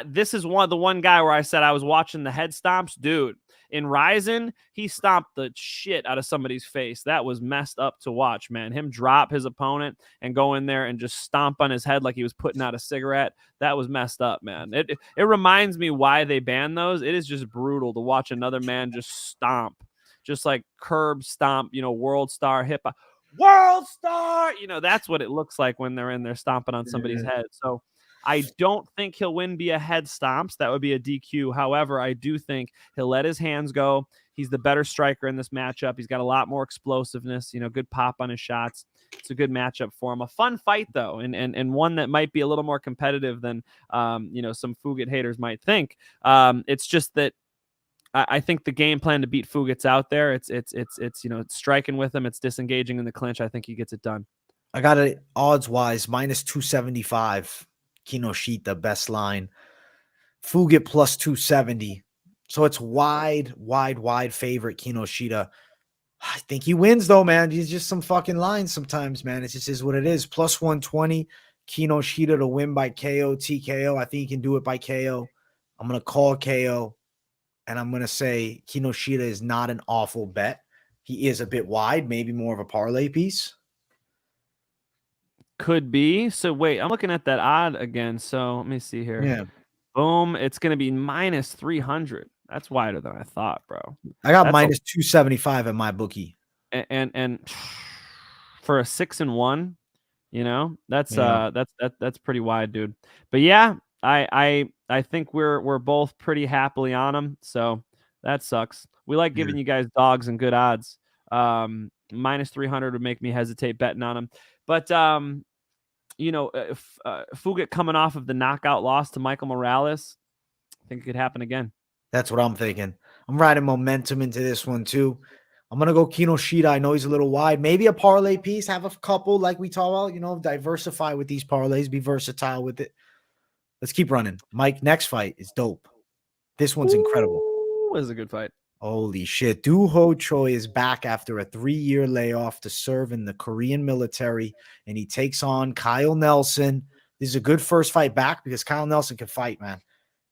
this is the one guy where I said I was watching the head stomps, dude. In Ryzen, he stomped the shit out of somebody's face. That was messed up to watch, man. Him drop his opponent and go in there and just stomp on his head like he was putting out a cigarette. That was messed up, man. It reminds me why they banned those. It is just brutal to watch another man just stomp, just like curb stomp, world star hip hop. World star! That's what it looks like when they're in there stomping on somebody's head. So I don't think he'll win via head stomps. That would be a DQ. However, I do think he'll let his hands go. He's the better striker in this matchup. He's got a lot more explosiveness, good pop on his shots. It's a good matchup for him. A fun fight, though, and one that might be a little more competitive than, some Fugitt haters might think. It's just that I think the game plan to beat Fugitt's out there. It's striking with him. It's disengaging in the clinch. I think he gets it done. I got it odds-wise, -275. Kinoshita, best line. Fugitt +270. So it's wide favorite Kinoshita. I think he wins though, man. He's just some fucking lines sometimes, man. It just is what it is. Plus 120, Kinoshita to win by KO, TKO. I think he can do it by KO. I'm going to call KO, and I'm going to say Kinoshita is not an awful bet. He is a bit wide, maybe more of a parlay piece. Could be. So wait, I'm looking at that odd again. So let me see here. Yeah. Boom. It's going to be minus 300. That's wider than I thought, bro. I got That's minus 275 at my bookie. And for a 6-1, you know, that's pretty wide, dude. But yeah, I think we're both pretty happily on him. So that sucks. We like giving you guys dogs and good odds. Minus 300 would make me hesitate betting on him. But you know, if Fugitt coming off of the knockout loss to Michael Morales, I think it could happen again. That's what I'm thinking. I'm riding momentum into this one too. I'm going to go Kinoshita. I know he's a little wide. Maybe a parlay piece. Have a couple like we talk about, you know, diversify with these parlays. Be versatile with it. Let's keep running. Mike, next fight is dope. This one's incredible. It was a good fight. Holy shit. Doo-ho Choi is back after a 3-year layoff to serve in the Korean military, and he takes on Kyle Nelson. This is a good first fight back because Kyle Nelson can fight, man.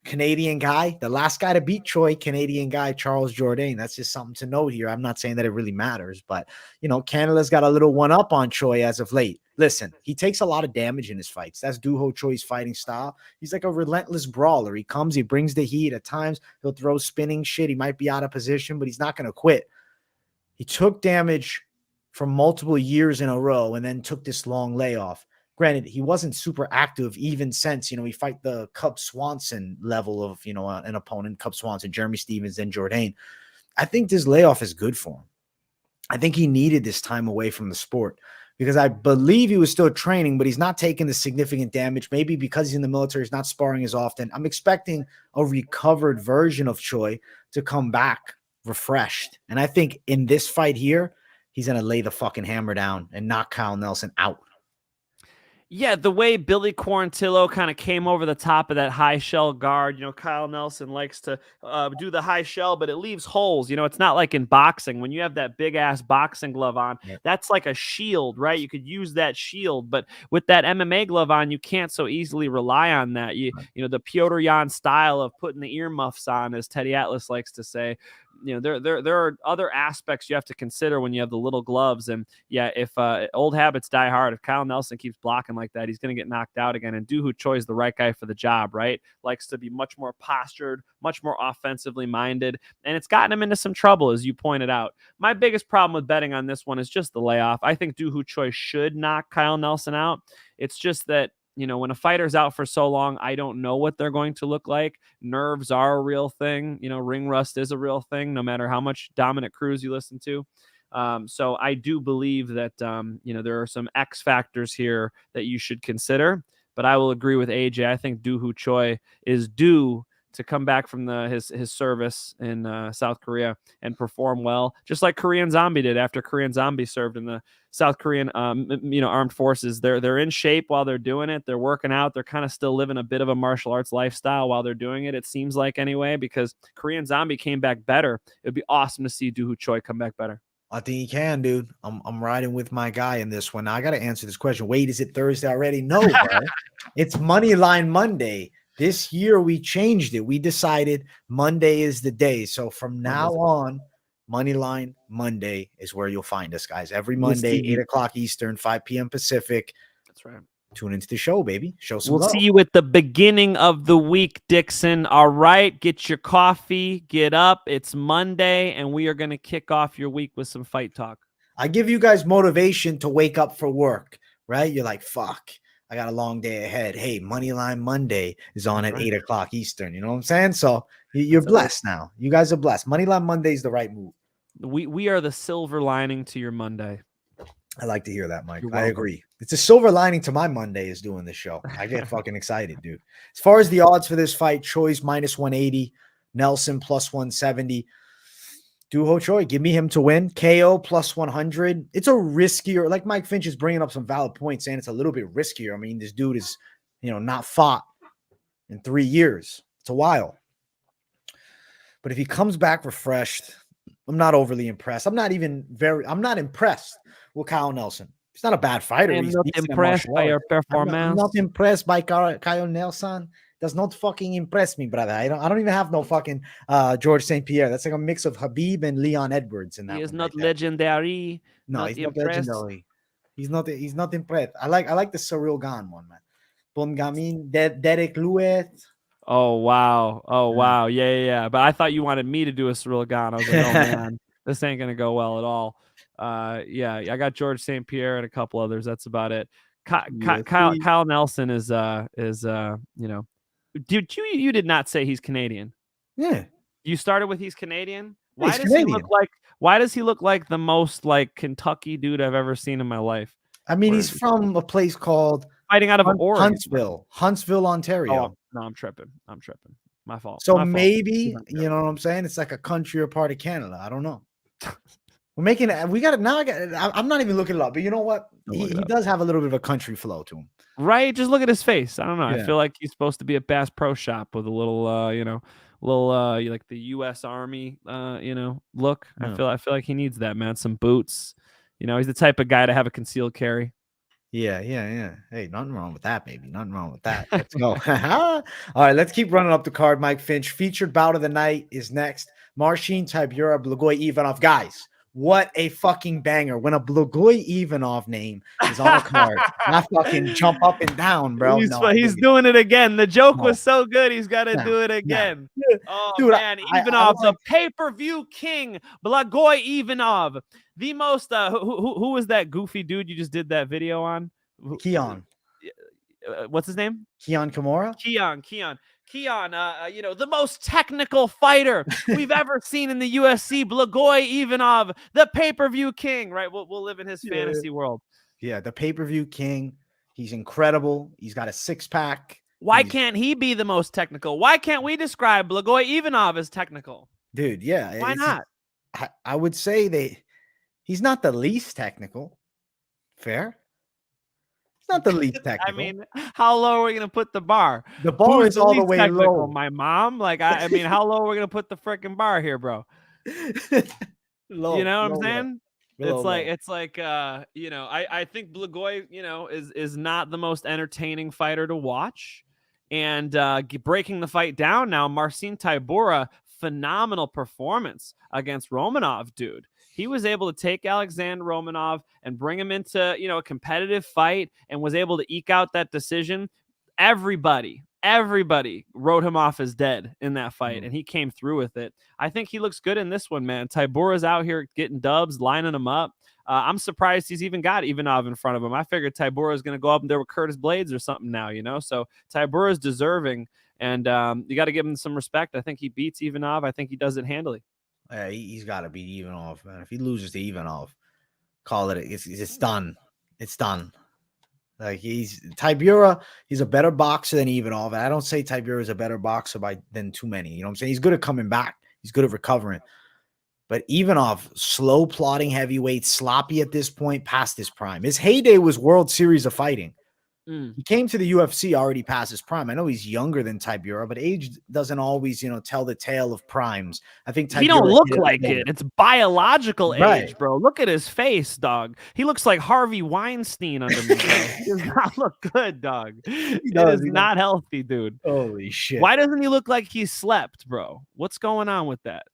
Canadian guy, the last guy to beat Choi, Canadian guy, Charles Jourdain. That's just something to note here. I'm not saying that it really matters, but, you know, Canada's got a little one-up on Choi as of late. Listen, he takes a lot of damage in his fights. That's Doo-ho Choi's fighting style. He's like a relentless brawler. He comes, he brings the heat. At times, he'll throw spinning shit. He might be out of position, but he's not going to quit. He took damage from multiple years in a row and then took this long layoff. Granted, he wasn't super active even since, you know, he fight the Cub Swanson level of, you know, an opponent, Cub Swanson, Jeremy Stevens, and Jourdain. I think this layoff is good for him. I think he needed this time away from the sport because I believe he was still training, but he's not taking the significant damage. Maybe because he's in the military, he's not sparring as often. I'm expecting a recovered version of Choi to come back refreshed. And I think in this fight here, he's going to lay the fucking hammer down and knock Kyle Nelson out. Yeah, the way Billy Quarantillo kind of came over the top of that high shell guard, you know, Kyle Nelson likes to do the high shell, but it leaves holes. You know, it's not like in boxing. When you have that big-ass boxing glove on, that's like a shield, right? You could use that shield, but with that MMA glove on, you can't so easily rely on that. You know, the Piotr Jan style of putting the earmuffs on, as Teddy Atlas likes to say, you know, there are other aspects you have to consider when you have the little gloves. And yeah, if old habits die hard, if Kyle Nelson keeps blocking like that, he's going to get knocked out again. And Doo-ho Choi is the right guy for the job, right? Likes to be much more postured, much more offensively minded. And it's gotten him into some trouble, as you pointed out. My biggest problem with betting on this one is just the layoff. I think Doo-ho Choi should knock Kyle Nelson out. It's just that, you know, when a fighter's out for so long, I don't know what they're going to look like. Nerves are a real thing. You know, ring rust is a real thing, no matter how much Dominic Cruz you listen to. So I do believe that, you know, there are some X factors here that you should consider. But I will agree with AJ. I think Doo-ho Choi is due to come back from his service in South Korea and perform well, just like Korean Zombie did after Korean Zombie served in the South Korean, you know, armed forces. They're in shape while they're doing it. They're working out. They're kind of still living a bit of a martial arts lifestyle while they're doing it. It seems like anyway, because Korean Zombie came back better. It'd be awesome to see Doo-ho Choi come back better. I think he can, dude. I'm riding with my guy in this one. Now, I got to answer this question. Wait, is it Thursday already? No, bro. It's Moneyline Monday. This year we changed it. We decided Monday is the day. So from now on, Moneyline Monday is where you'll find us, guys. Every Monday, 8 o'clock Eastern, 5 p.m. Pacific. That's right. Tune into the show, baby. Show some We'll love. see you at the beginning of the week, Dixon. All right, get your coffee, get up. It's Monday, and we are going to kick off your week with some fight talk. I give you guys motivation to wake up for work, right? You're like, fuck, I got a long day ahead. Hey, Moneyline Monday is on at 8 o'clock Eastern. You know what I'm saying? So you're blessed now. You guys are blessed. Moneyline Monday is the right move. We are the silver lining to your Monday. I like to hear that, Mike. I agree. It's a silver lining to my Monday is doing this show. I get fucking excited, dude. As far as the odds for this fight, Choi's minus 180, Nelson plus 170. Doo-ho Choi, give me him to win. KO plus 100. It's a riskier, like Mike Finch is bringing up some valid points, saying it's a little bit riskier. I mean, this dude is, you know, not fought in 3 years. It's a while. But if he comes back refreshed, I'm not overly impressed. I'm not impressed with Kyle Nelson. He's not a bad fighter. I'm He's not decent at impressed martial by your arts. I'm performance. not impressed by Kyle Nelson. Does not fucking impress me, brother. I don't even have no fucking George St. Pierre. That's like a mix of Habib and Leon Edwards in that. He is one not right there. legendary. No, not he's not impressed. legendary. He's not impressed. I like the Cyril Gane one, man. Bongamin, Derek Louet. Oh wow. Oh wow. Yeah. But I thought you wanted me to do a Cyril Gane. I was like, oh man, this ain't gonna go well at all. Yeah, I got George St. Pierre and a couple others. That's about it. Kyle Nelson is you know, you did not say he's Canadian. Yeah. You started with he's Canadian. Why does he look like the most like Kentucky dude I've ever seen in my life? I mean, he's from a place called fighting out of Oregon. Huntsville, Ontario. Oh, no, I'm tripping. My fault. So maybe, you know what I'm saying? It's like a country or part of Canada. I don't know. I'm not even looking it up, but you know what? He does have a little bit of a country flow to him. Right? Just look at his face. I don't know. Yeah. I feel like he's supposed to be a Bass Pro Shop with a little, like the U.S. Army, look. Yeah. I feel like he needs that, man. Some boots. You know, he's the type of guy to have a concealed carry. Yeah. Hey, nothing wrong with that, baby. Nothing wrong with that. Let's go. All right, let's keep running up the card. Mike Finch, featured bout of the night is next. Marcin Tybura, Blagoy Ivanov. Guys, what a fucking banger. When a Blagoy Ivanov name is on a card, I fucking jump up and down, bro. He's doing it again. The joke was so good, he's got to do it again. Oh, dude, man. Ivanov, the pay-per-view king, Blagoy Ivanov. The most, who was that goofy dude you just did that video on? Kiiyon. What's his name? Kiiyon Kimura? Kiiyon, the most technical fighter we've ever seen in the UFC, Blagoy Ivanov, the pay-per-view king, right? We'll live in his fantasy world. Yeah, the pay-per-view king. He's incredible. He's got a six-pack. Why can't he be the most technical? Why can't we describe Blagoy Ivanov as technical? Dude, yeah. Why not? I would say he's not the least technical. Fair? Not the least technical. I mean, how low are we going to put the bar? The bar is all the way low. My mom? Like, I mean, how low are we going to put the freaking bar here, bro? Low, you know what I'm saying? Low. It's like, I think Blagoy, is not the most entertaining fighter to watch. And breaking the fight down now, Marcin Tybura, phenomenal performance against Romanov, dude. He was able to take Alexander Romanov and bring him into, a competitive fight and was able to eke out that decision. Everybody wrote him off as dead in that fight, and he came through with it. I think he looks good in this one, man. Tybura's out here getting dubs, lining him up. I'm surprised he's even got Ivanov in front of him. I figured Tybura is going to go up there with Curtis Blades or something now, So Tybura is deserving, and you got to give him some respect. I think he beats Ivanov. I think he does it handily. He's got to beat Ivanov, man. If he loses to Ivanov, call it. It's done. It's done. Like Tybura, he's a better boxer than Ivanov. And I don't say Tybura is a better boxer than too many. You know what I'm saying? He's good at coming back. He's good at recovering. But Ivanov, slow plodding heavyweight, sloppy at this point, past his prime. His heyday was World Series of Fighting. He came to the UFC already past his prime. I know he's younger than Tybura, but age doesn't always, tell the tale of primes. I think Tybura, he don't look like it. It's biological age, bro. Look at his face, dog. He looks like Harvey Weinstein under me, bro. He does not look good, dog. It is not healthy, dude. Holy shit. Why doesn't he look like he slept, bro? What's going on with that?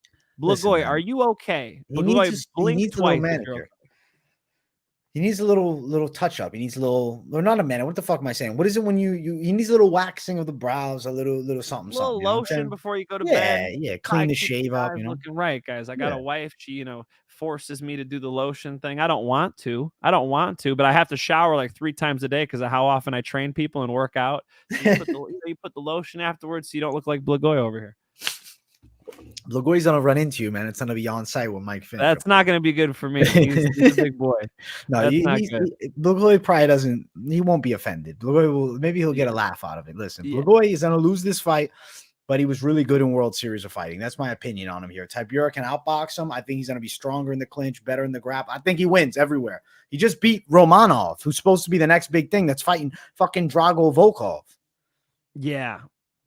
Blagoy, are you okay? He needs a little manicure. He needs a little touch up. He needs a little, or not a minute. What the fuck am I saying? What is it when he needs a little waxing of the brows, a little something, a little lotion before you go to bed. Yeah, clean the shave up. Looking right, guys. I got a wife. She, forces me to do the lotion thing. I don't want to, but I have to shower like 3 times a day because of how often I train people and work out. So you put the lotion afterwards, so you don't look like Blagoy over here. Blagoy's gonna run into you, man. It's gonna be on site with Mike Finch. That's not gonna be good for me. He's a big boy. No, Blagoy probably doesn't. He won't be offended. Blagoy maybe he'll get a laugh out of it. Listen, Blagoy is gonna lose this fight, but he was really good in World Series of Fighting. That's my opinion on him here. Tybura can outbox him. I think he's gonna be stronger in the clinch, better in the grap. I think he wins everywhere. He just beat Romanov, who's supposed to be the next big thing. That's fighting fucking Drago Volkov. Yeah.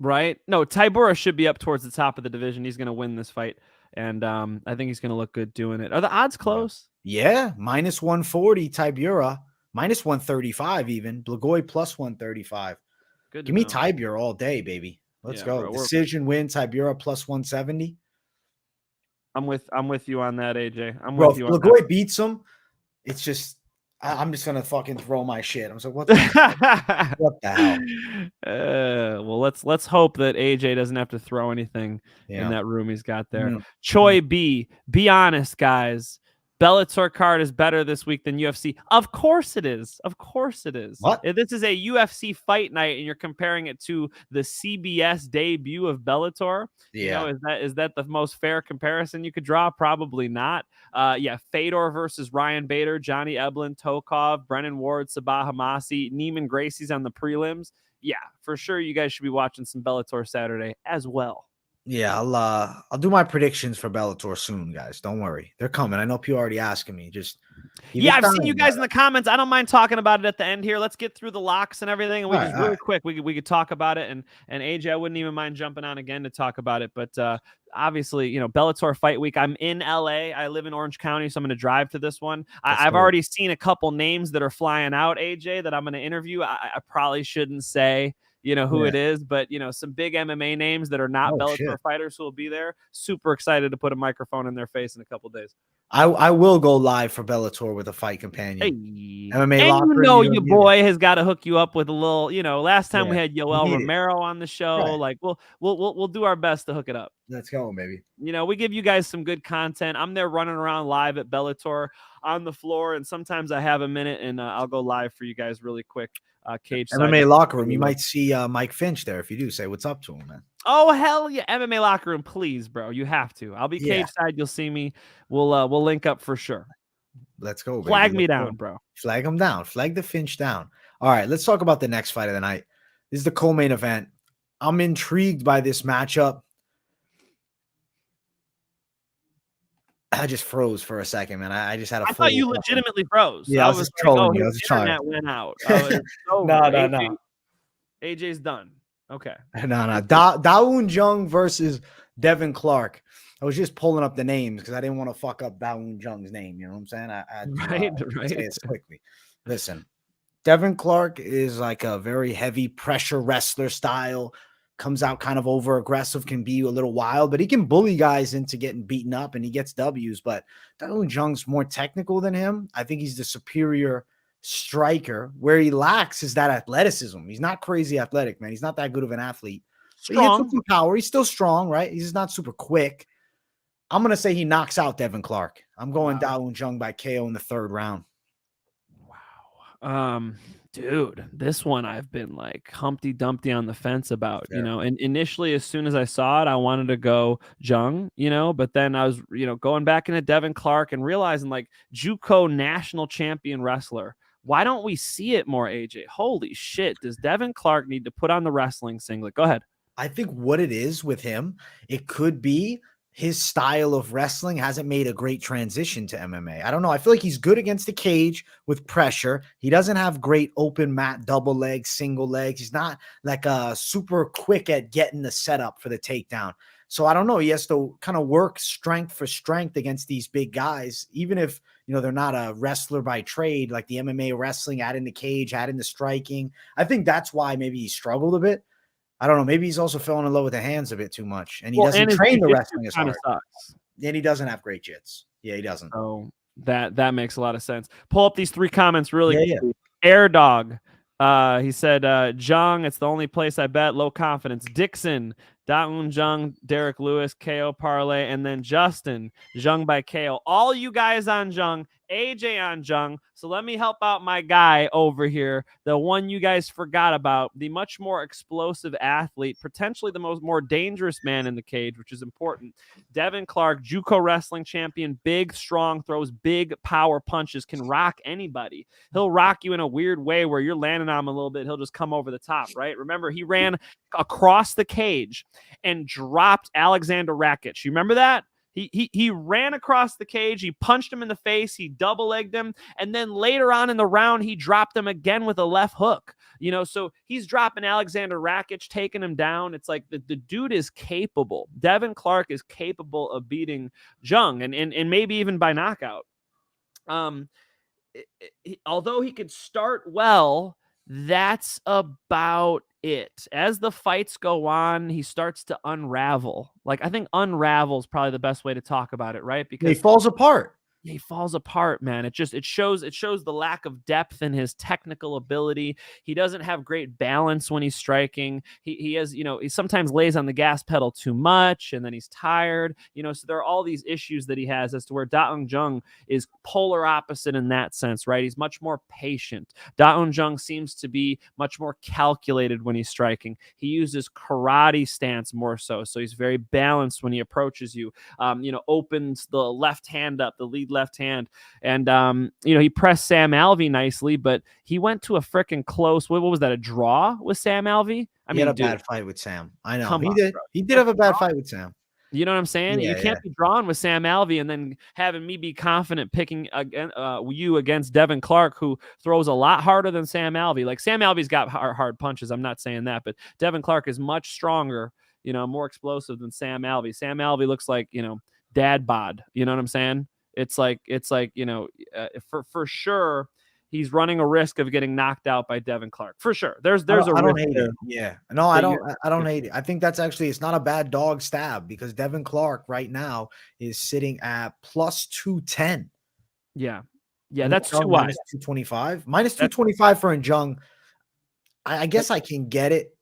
Right? No, Tybura should be up towards the top of the division. He's going to win this fight. And I think he's going to look good doing it. Are the odds close? Yeah, minus 140 Tibura, minus 135 even. Blagoy plus 135. Good. Give me Tibura all day, baby. Let's go. Bro, Decision win, Tibura plus 170. I'm with you on that, AJ. I'm Bro, with you if on Blagoy beats him, it's just I'm just gonna fucking throw my shit. I'm like, what the hell? What the hell? Well, let's hope that AJ doesn't have to throw anything in that room he's got there. Choi B, be honest, guys. Bellator card is better this week than UFC. Of course it is. Of course it is. What? If this is a UFC fight night and you're comparing it to the CBS debut of Bellator, you know, is that the most fair comparison you could draw? Probably not. Fedor versus Ryan Bader, Johnny Eblen, Tokov, Brennan Ward, Sabah Hamasi, Neiman Gracie's on the prelims. Yeah, for sure you guys should be watching some Bellator Saturday as well. Yeah, I'll do my predictions for Bellator soon, guys. Don't worry. They're coming. I know people already asking me. Just I've seen you guys in the comments. I don't mind talking about it at the end here. Let's get through the locks and everything. And we just really quick, we could talk about it. And AJ, I wouldn't even mind jumping on again to talk about it. But obviously, you know, Bellator Fight Week. I'm in LA. I live in Orange County, so I'm going to drive to this one. I've already seen a couple names that are flying out, AJ, that I'm going to interview. I probably shouldn't say who it is, but some big MMA names that are not Bellator fighters who will be there. Super excited to put a microphone in their face in a couple days. I will go live for Bellator with a fight companion. Hey. MMA and your boy has got to hook you up with a little, last time we had Yoel Romero on the show. Right. Like we'll do our best to hook it up. Let's go, baby. We give you guys some good content. I'm there running around live at Bellator on the floor, and sometimes I have a minute and I'll go live for you guys really quick. Cage MMA locker room. You might see Mike Finch there. If you do, say what's up to him, man. Oh hell yeah, MMA locker room, please, bro. You have to. I'll be cage side. You'll see me. We'll link up for sure. Let's go, baby. Flag me down, bro. Flag him down. Flag the Finch down. All right, let's talk about the next fight of the night. This is the co-main event. I'm intrigued by this matchup. I just froze for a second, man. I just had a. I thought you legitimately froze. Yeah, I was just trolling you. I was just trying. Went out. No. AJ's done. Okay. No. Dawoon Jung versus Devin Clark. I was just pulling up the names because I didn't want to fuck up Dawoon Jung's name. You know what I'm saying? I say it quickly. Listen, Devin Clark is like a very heavy pressure wrestler style. Comes out kind of over aggressive, can be a little wild, but he can bully guys into getting beaten up and he gets W's. But Dawoon Jung's more technical than him. I think he's the superior striker. Where he lacks is that athleticism. He's not crazy athletic, man. He's not that good of an athlete. He hits with some power. He's still strong, right? He's just not super quick. I'm going to say he knocks out Devin Clark. I'm going Dawoon Jung by KO in the third round. Wow. Dude, this one I've been like Humpty Dumpty on the fence about, and initially, as soon as I saw it, I wanted to go Jung, but then I was, going back into Devin Clark and realizing like JUCO national champion wrestler. Why don't we see it more, AJ? Holy shit. Does Devin Clark need to put on the wrestling singlet? Go ahead. I think what it is with him, it could be his style of wrestling hasn't made a great transition to MMA. I don't know. I feel like he's good against the cage with pressure. He doesn't have great open mat, double legs, single legs. He's not like super quick at getting the setup for the takedown. So I don't know. He has to kind of work strength for strength against these big guys, even if, they're not a wrestler by trade, like the MMA wrestling, add in the cage, add in the striking. I think that's why maybe he struggled a bit. I don't know. Maybe he's also falling in love with the hands a bit too much. And he doesn't train the wrestling as hard. And he doesn't have great jits. Yeah, he doesn't. Oh, that makes a lot of sense. Pull up these 3 comments really quickly. Air Dog. He said, Jung, it's the only place I bet. Low confidence. Dixon, Dawoon Jung, Derek Lewis, KO parlay, and then Justin, Jung by KO. All you guys on Jung, AJ on Jung. So let me help out my guy over here, the one you guys forgot about, the much more explosive athlete, potentially the more dangerous man in the cage, which is important. Devin Clark, JUCO wrestling champion, big, strong, throws big power punches, can rock anybody. He'll rock you in a weird way where you're landing on him a little bit. He'll just come over the top, right? Remember, he ran across the cage and dropped Alexander Rakic. You remember that? He ran across the cage. He punched him in the face. He double-legged him. And then later on in the round, he dropped him again with a left hook. So he's dropping Alexander Rakic, taking him down. It's like the dude is capable. Devin Clark is capable of beating Jeong and maybe even by knockout. Although he could start well, that's about it. As the fights go on, he starts to unravel. Like, I think unravel is probably the best way to talk about it, right? Because he falls apart. He falls apart, man. It shows the lack of depth in his technical ability. He doesn't have great balance when he's striking. He has, he sometimes lays on the gas pedal too much, and then he's tired. So there are all these issues that he has as to where Da-Un Jeong is polar opposite in that sense, right? He's much more patient. Da-Un Jeong seems to be much more calculated when he's striking. He uses karate stance more so he's very balanced when he approaches you. Opens the left hand up, the lead left hand, and he pressed Sam Alvey nicely, but he went to a freaking close. What was that? A draw with Sam Alvey? He had a bad fight with Sam. I know he did. Bro. He did have a bad fight with Sam. You know what I'm saying? You can't be drawn with Sam Alvey and then having me be confident picking you against Devin Clark, who throws a lot harder than Sam Alvey. Like, Sam Alvey's got hard punches. I'm not saying that, but Devin Clark is much stronger, more explosive than Sam Alvey. Sam Alvey looks like, dad bod. You know what I'm saying? It's like for sure he's running a risk of getting knocked out by Devin Clark. For sure. There's a risk. I don't hate it. Yeah. No, I don't hate it. I think that's actually, it's not a bad dog stab, because Devin Clark right now is sitting at plus 210. Yeah. Yeah, that's too wide. Minus 225. Minus 225 for Jeong. I guess I can get it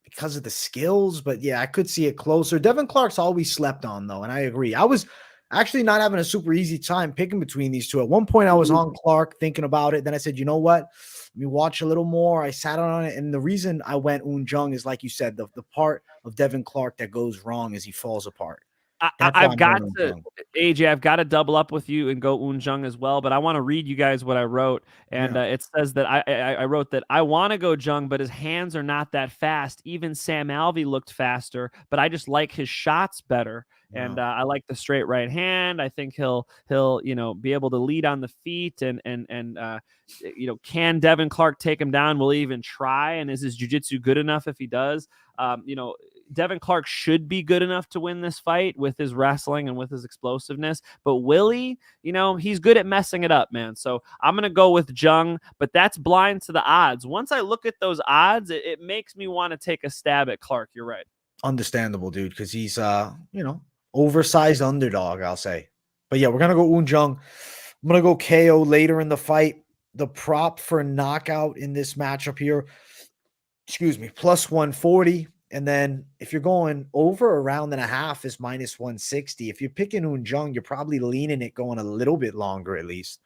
because of the skills, but yeah, I could see it closer. Devin Clark's always slept on, though, and I agree. I was actually not having a super easy time picking between these two. At one point, I was on Clark thinking about it. Then I said, you know what? Let me watch a little more. I sat on it. And the reason I went Jeong is, like you said, the part of Devin Clark that goes wrong is he falls apart. I've got to, AJ, I've got to double up with you and go Jeong as well, but I want to read you guys what I wrote. And it says that I wrote that I want to go Jeong, but his hands are not that fast. Even Sam Alvey looked faster, but I just like his shots better. And I like the straight right hand. I think he'll be able to lead on the feet and can Devin Clark take him down? Will he even try? And is his jiu-jitsu good enough if he does? Devin Clark should be good enough to win this fight with his wrestling and with his explosiveness, but will he? He's good at messing it up, man. So I'm going to go with Jeong, but that's blind to the odds. Once I look at those odds, it makes me want to take a stab at Clark. You're right. Understandable, dude, because he's, oversized underdog, I'll say. But yeah, we're going to go Jeong. I'm going to go KO later in the fight. The prop for a knockout in this matchup here, plus 140. And then if you're going over a round and a half is minus 160. If you're picking Jeong, you're probably leaning it going a little bit longer at least.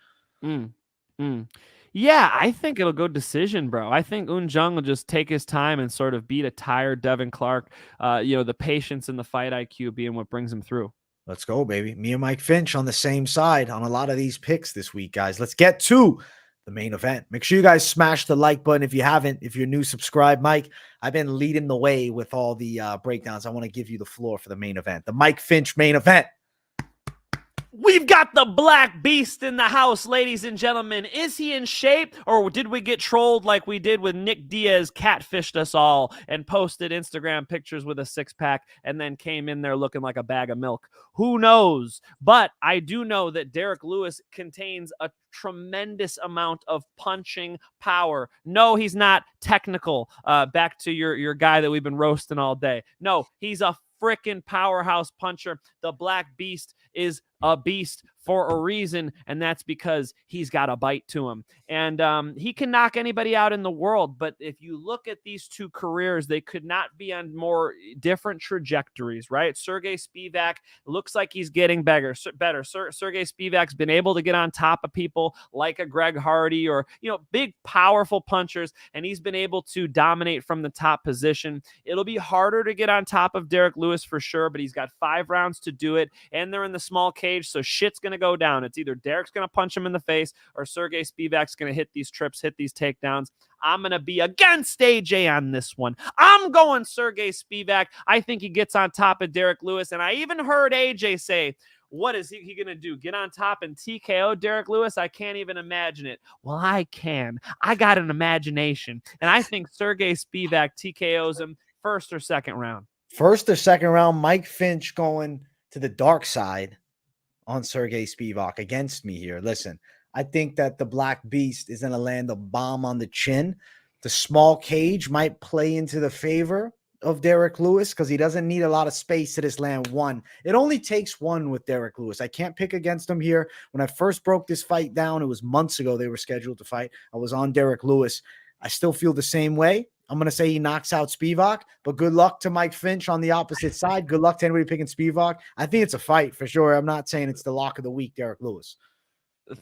Yeah, I think it'll go decision, bro. I think Jeong will just take his time and sort of beat a tired Devin Clark. The patience and the fight IQ being what brings him through. Let's go, baby. Me and Mike Finch on the same side on a lot of these picks this week, guys. Let's get to the main event. Make sure you guys smash the like button if you haven't. If you're new, subscribe. Mike, I've been leading the way with all the breakdowns. I want to give you the floor for the main event, the Mike Finch main event. We've got the Black Beast in the house, ladies and gentlemen. Is he in shape, or did we get trolled like we did with Nick Diaz, catfished us all, and posted Instagram pictures with a six-pack and then came in there looking like a bag of milk? Who knows? But I do know that Derek Lewis contains a tremendous amount of punching power. No, he's not technical. Back to your guy that we've been roasting all day. No, he's a freaking powerhouse puncher. The Black Beast is a beast for a reason, and that's because he's got a bite to him. And he can knock anybody out in the world, but if you look at these two careers, they could not be on more different trajectories, right? Sergey Spivac looks like he's getting better. Sergey Spivac's been able to get on top of people like a Greg Hardy or, big, powerful punchers, and he's been able to dominate from the top position. It'll be harder to get on top of Derek Lewis for sure, but he's got 5 rounds to do it, and they're in the small cage, so shit's going to go down. It's either Derek's going to punch him in the face or Sergey Spivac's going to hit these trips, hit these takedowns. I'm going to be against AJ on this one. I'm going Sergey Spivac. I think he gets on top of Derek Lewis, and I even heard AJ say, What is he going to do? Get on top and TKO Derek Lewis? I can't even imagine it. Well, I can. I got an imagination. And I think Sergey Spivac TKOs him first or second round. First or second round, Mike Finch going to the dark side on Sergey Spivac against me here. Listen, I think that the Black Beast is going to land a bomb on the chin. The small cage might play into the favor of Derek Lewis because he doesn't need a lot of space to just land one. It only takes one with Derek Lewis. I can't pick against him here. When I first broke this fight down, it was months ago they were scheduled to fight. I was on Derek Lewis. I still feel the same way. I'm going to say he knocks out Spivac, but good luck to Mike Finch on the opposite side. Good luck to anybody picking Spivac. I think it's a fight for sure. I'm not saying it's the lock of the week, Derek Lewis.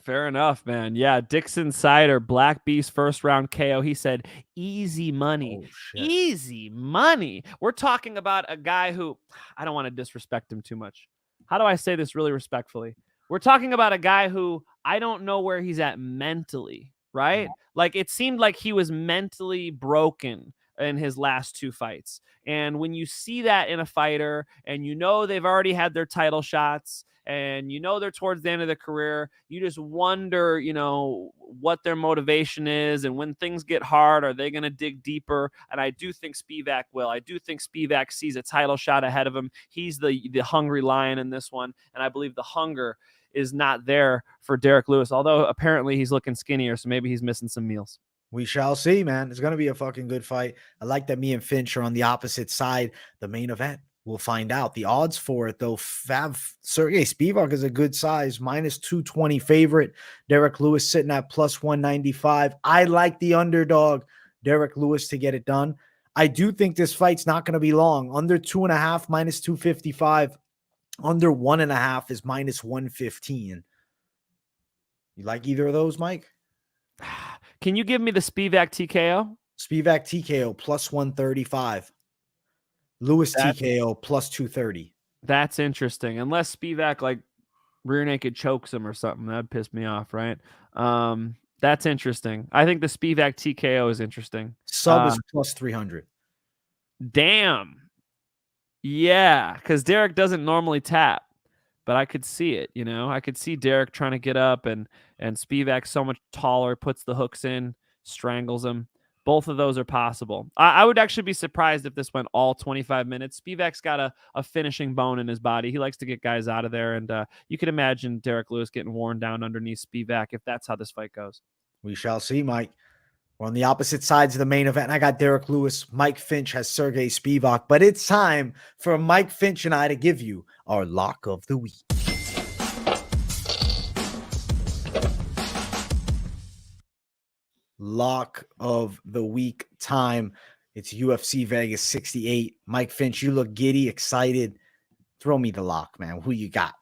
Fair enough, man. Yeah, Dixon Sider, Black Beast first round KO. He said, easy money. Easy money. We're talking about a guy who, I don't want to disrespect him too much. How do I say this really respectfully? We're talking about a guy who I don't know where he's at mentally, right? Like it seemed like he was mentally broken in his last two fights. And when you see that in a fighter and you know they've already had their title shots and you know they're towards the end of their career, you just wonder, you know, what their motivation is. And when things get hard, are they going to dig deeper? And I do think Spivac will. I do think Spivac sees a title shot ahead of him. He's the hungry lion in this one. And I believe the hunger is not there for Derek Lewis, although apparently he's looking skinnier, so maybe he's missing some meals. We shall see, man. It's going to be a fucking good fight. I like that me and Finch are on the opposite side. The main event, we'll find out. The odds for it, though, Sergey Spivac is a good size, minus 220 favorite. Derek Lewis sitting at plus 195. I like the underdog, Derek Lewis, to get it done. I do think this fight's not going to be long. Under 2.5, minus 255. Under 1.5 is minus 115. You like either of those, Mike? Can you give me the Spivac TKO? Spivac TKO plus 135. Lewis TKO plus 230. That's interesting. Unless Spivac like rear naked chokes him or something, that'd piss me off, right? That's interesting. I think the Spivac TKO is interesting. Sub is plus 300. Damn. Yeah, because Derek doesn't normally tap, but I could see it, you know? I could see Derek trying to get up and Spivac so much taller, puts the hooks in, strangles him. Both of those are possible. I would actually be surprised if this went all 25 minutes. Spivac's got a finishing bone in his body. He likes to get guys out of there, and you could imagine Derek Lewis getting worn down underneath Spivac if that's how this fight goes. We shall see, Mike. We're on the opposite sides of the main event. I got Derek Lewis. Mike Finch has Sergey Spivac. But it's time for Mike Finch and I to give you our lock of the week. Lock of the week time. It's UFC Vegas 68. Mike Finch, you look giddy, excited. Throw me the lock, man. Who you got?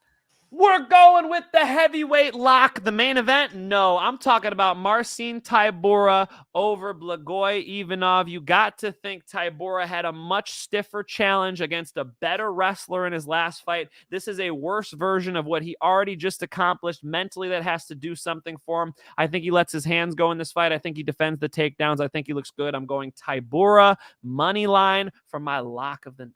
We're going with the heavyweight lock. The main event? No, I'm talking about Marcin Tybura over Blagoy Ivanov. You got to think Tybura had a much stiffer challenge against a better wrestler in his last fight. This is a worse version of what he already just accomplished. Mentally, that has to do something for him. I think he lets his hands go in this fight. I think he defends the takedowns. I think he looks good. I'm going Tybura, money line for my lock of the night.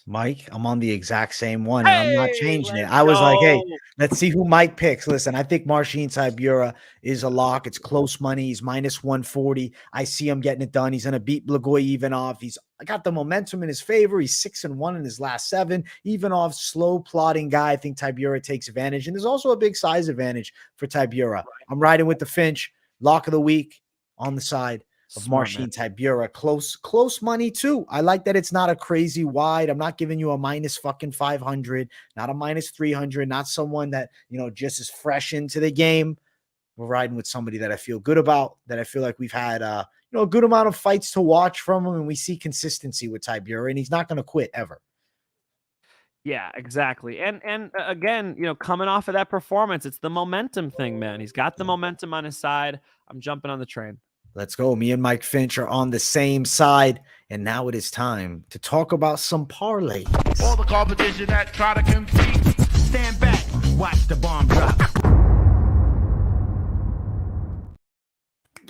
Mike, I'm on the exact same one. And I'm not changing it. I was like, hey, let's see who Mike picks. Listen, I think Marcin Tybura is a lock. It's close money. He's minus 140. I see him getting it done. He's going to beat Blagoy Ivanov. He's got the momentum in his favor. He's 6-1 in his last 7. Ivanov, slow plodding guy. I think Tybura takes advantage. And there's also a big size advantage for Tybura. I'm riding with the Finch. Lock of the week on the side of Marcin Tybura. Close money too. I like that it's not a crazy wide. I'm not giving you a minus fucking 500, not a minus 300, not someone that, you know, just is fresh into the game. We're riding with somebody that I feel good about, that I feel like we've had, you know, a good amount of fights to watch from him, and we see consistency with Tybura, and he's not going to quit ever. Yeah, exactly. And again, you know, coming off of that performance, it's the momentum thing, man. He's got the momentum on his side. I'm jumping on the train. Let's go. Me and Mike Finch are on the same side. And now it is time to talk about some parlays. All the competition that try to compete, stand back, watch the bomb drop.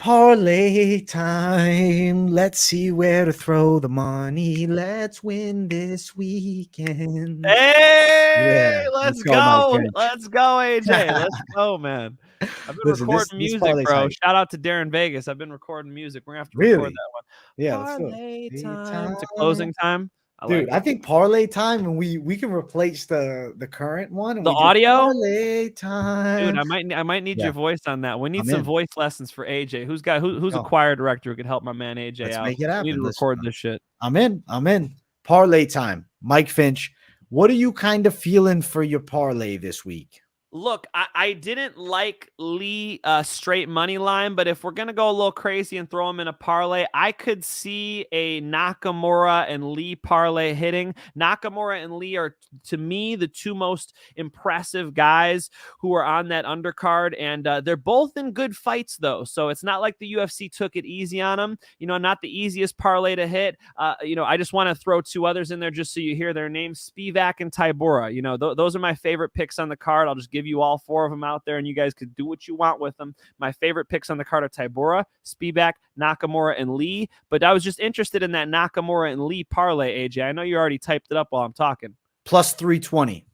Parlay time. Let's see where to throw the money. Let's win this weekend. Hey, let's go, Mike go. Finch. Let's go, AJ. Let's go, man. I've been Listen, recording this music, parlay's bro. hype. Shout out to Darren Vegas. I've been recording music. We're gonna have to record Really? that one. Yeah, let's do Parlay it. time to closing time. I Dude, like I it. think parlay time, and we can replace the current one. And The we do audio, parlay time. dude. I might need Yeah. your voice on that. We need I'm some in. voice lessons for AJ. Who's a Go. choir director who could help my man AJ Let's out? make it We need happen. to Listen, record this shit. I'm in. Parlay time. Mike Finch, what are you kind of feeling for your parlay this week? Look, I didn't like Lee straight money line, but if we're going to go a little crazy and throw him in a parlay, I could see a Nakamura and Lee parlay hitting. Nakamura and Lee are, to me, the two most impressive guys who are on that undercard, and they're both in good fights, though, so it's not like the UFC took it easy on them. You know, not the easiest parlay to hit. You know, I just want to throw two others in there just so you hear their names, Spivac and Taira. You know, those are my favorite picks on the card. I'll just give you all four of them out there and you guys could do what you want with them. My favorite picks on the card are Taira, Spivac, Nakamura, and Lee. But I was just interested in that Nakamura and Lee parlay, AJ. I know you already typed it up while I'm talking. Plus 320.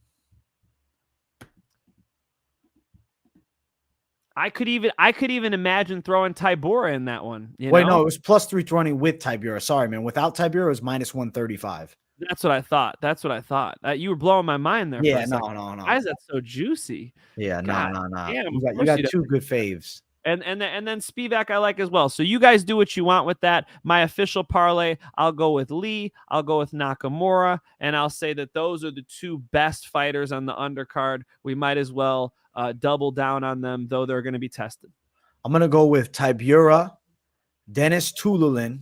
I could even imagine throwing Taira in that one. No, it was plus 320 with Tibura. Sorry, man. Without Tibura, it was minus 135. That's what I thought. You were blowing my mind there. Yeah, for a second. no. Why is that so juicy? Yeah, no. Damn, You got two good faves. And then Spivac I like as well. So you guys do what you want with that. My official parlay, I'll go with Lee, I'll go with Nakamura, and I'll say that those are the two best fighters on the undercard. We might as well double down on them, though they're going to be tested. I'm going to go with Tibura, Denis Tiuliulin,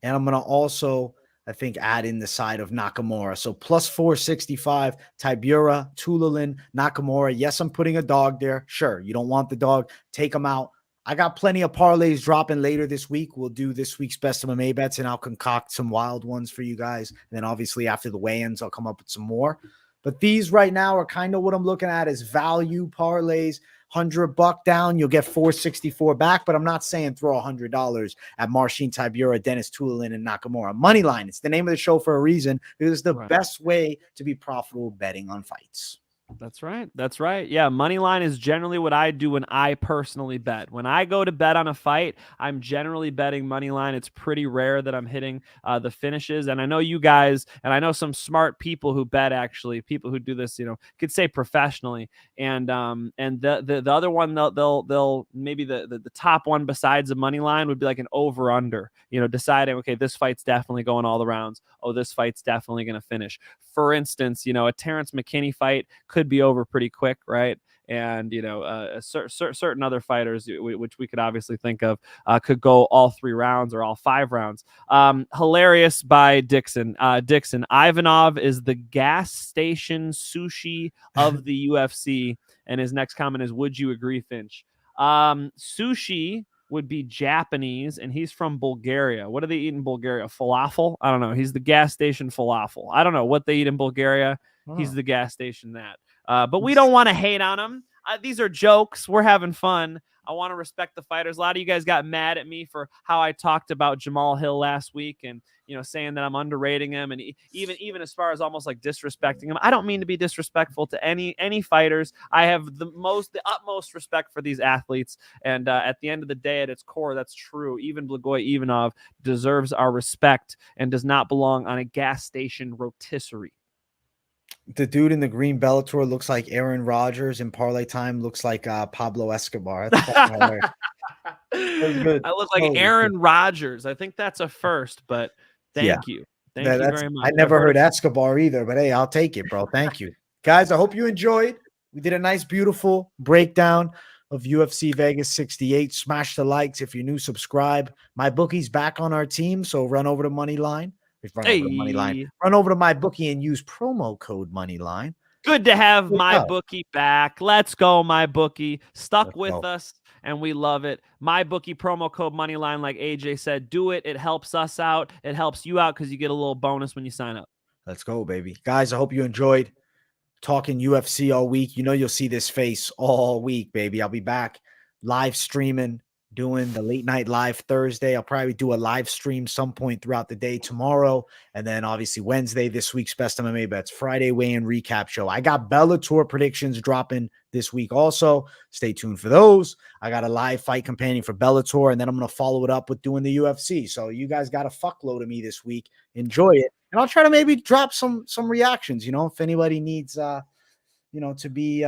and I'm going to also, I think, add in the side of Nakamura. So plus 465, Tibura, Tiuliulin, Nakamura. Yes, I'm putting a dog there. Sure, you don't want the dog. Take them out. I got plenty of parlays dropping later this week. We'll do this week's best MMA bets, and I'll concoct some wild ones for you guys. And then obviously after the weigh-ins, I'll come up with some more. But these right now are kind of what I'm looking at as value parlays. $100 down, you'll get 464 back. But I'm not saying throw $100 at Marcin, Tibura, Denis Tiuliulin, and Nakamura. Moneyline, it's the name of the show for a reason. It is the best way to be profitable betting on fights. That's right. Yeah, Moneyline is generally what I do when I personally bet. When I go to bet on a fight, I'm generally betting Moneyline. It's pretty rare that I'm hitting the finishes. And I know you guys, and I know some smart people who bet, actually, people who do this, could say professionally. And the other one, they'll maybe the top one besides the Moneyline would be like an over under, deciding, okay, this fight's definitely going all the rounds. Oh, this fight's definitely going to finish. For instance, a Terrence McKinney fight could be over pretty quick, right? And certain other fighters, which we could obviously think of, could go all 3 rounds or all 5 rounds. Hilarious by Dixon. Ivanov is the gas station sushi of the UFC, and his next comment is, "Would you agree, Finch?" Sushi would be Japanese, and he's from Bulgaria. What do they eat in Bulgaria? Falafel? I don't know. He's the gas station falafel. I don't know what they eat in Bulgaria. He's the gas station that. But we don't want to hate on him. These are jokes. We're having fun. I want to respect the fighters. A lot of you guys got mad at me for how I talked about Jamal Hill last week and, saying that I'm underrating him and even as far as almost like disrespecting him. I don't mean to be disrespectful to any fighters. I have the utmost respect for these athletes. And at the end of the day, at its core, that's true. Even Blagoy Ivanov deserves our respect and does not belong on a gas station rotisserie. The dude in the green Bellator looks like Aaron Rodgers, and parlay time looks like Pablo Escobar. That's hilarious. I look like Aaron Rodgers. I think that's a first, but thank you. Thank you very much. I never heard Escobar either, but hey, I'll take it, bro. Thank you. Guys, I hope you enjoyed. We did a nice, beautiful breakdown of UFC Vegas 68. Smash the likes. If you're new, subscribe. My bookie's back on our team, so run over to Moneyline. Run over to my bookie and use promo code Moneyline. Good to have my bookie back. Let's go, my bookie. Stuck with us, and we love it. My bookie promo code Moneyline, like AJ said, do it. It helps us out. It helps you out because you get a little bonus when you sign up. Let's go, baby. Guys, I hope you enjoyed talking UFC all week. You'll see this face all week, baby. I'll be back live streaming doing the late night live Thursday. I'll probably do a live stream some point throughout the day tomorrow. And then obviously Wednesday, this week's Best MMA Bets, Friday weigh-in recap show. I got Bellator predictions dropping this week also. Stay tuned for those. I got a live fight companion for Bellator, and then I'm going to follow it up with doing the UFC. So you guys got a fuckload of me this week. Enjoy it. And I'll try to maybe drop some reactions, if anybody needs, to be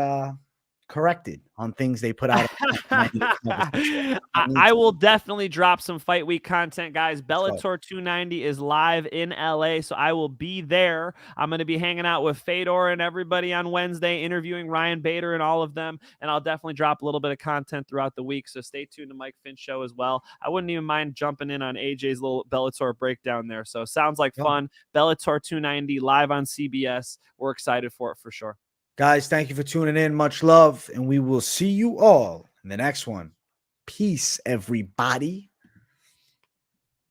corrected on things they put out. I will definitely drop some fight week content, guys. Bellator 290 is live in LA, so I will be there. I'm going to be hanging out with Fedor and everybody on Wednesday, interviewing Ryan Bader and all of them, and I'll definitely drop a little bit of content throughout the week, so stay tuned to Mike Finn's show as well. I wouldn't even mind jumping in on AJ's little Bellator breakdown there, so sounds like fun. Bellator 290 live on CBS. We're excited for it for sure. Guys, thank you for tuning in. Much love, and we will see you all in the next one. Peace, everybody.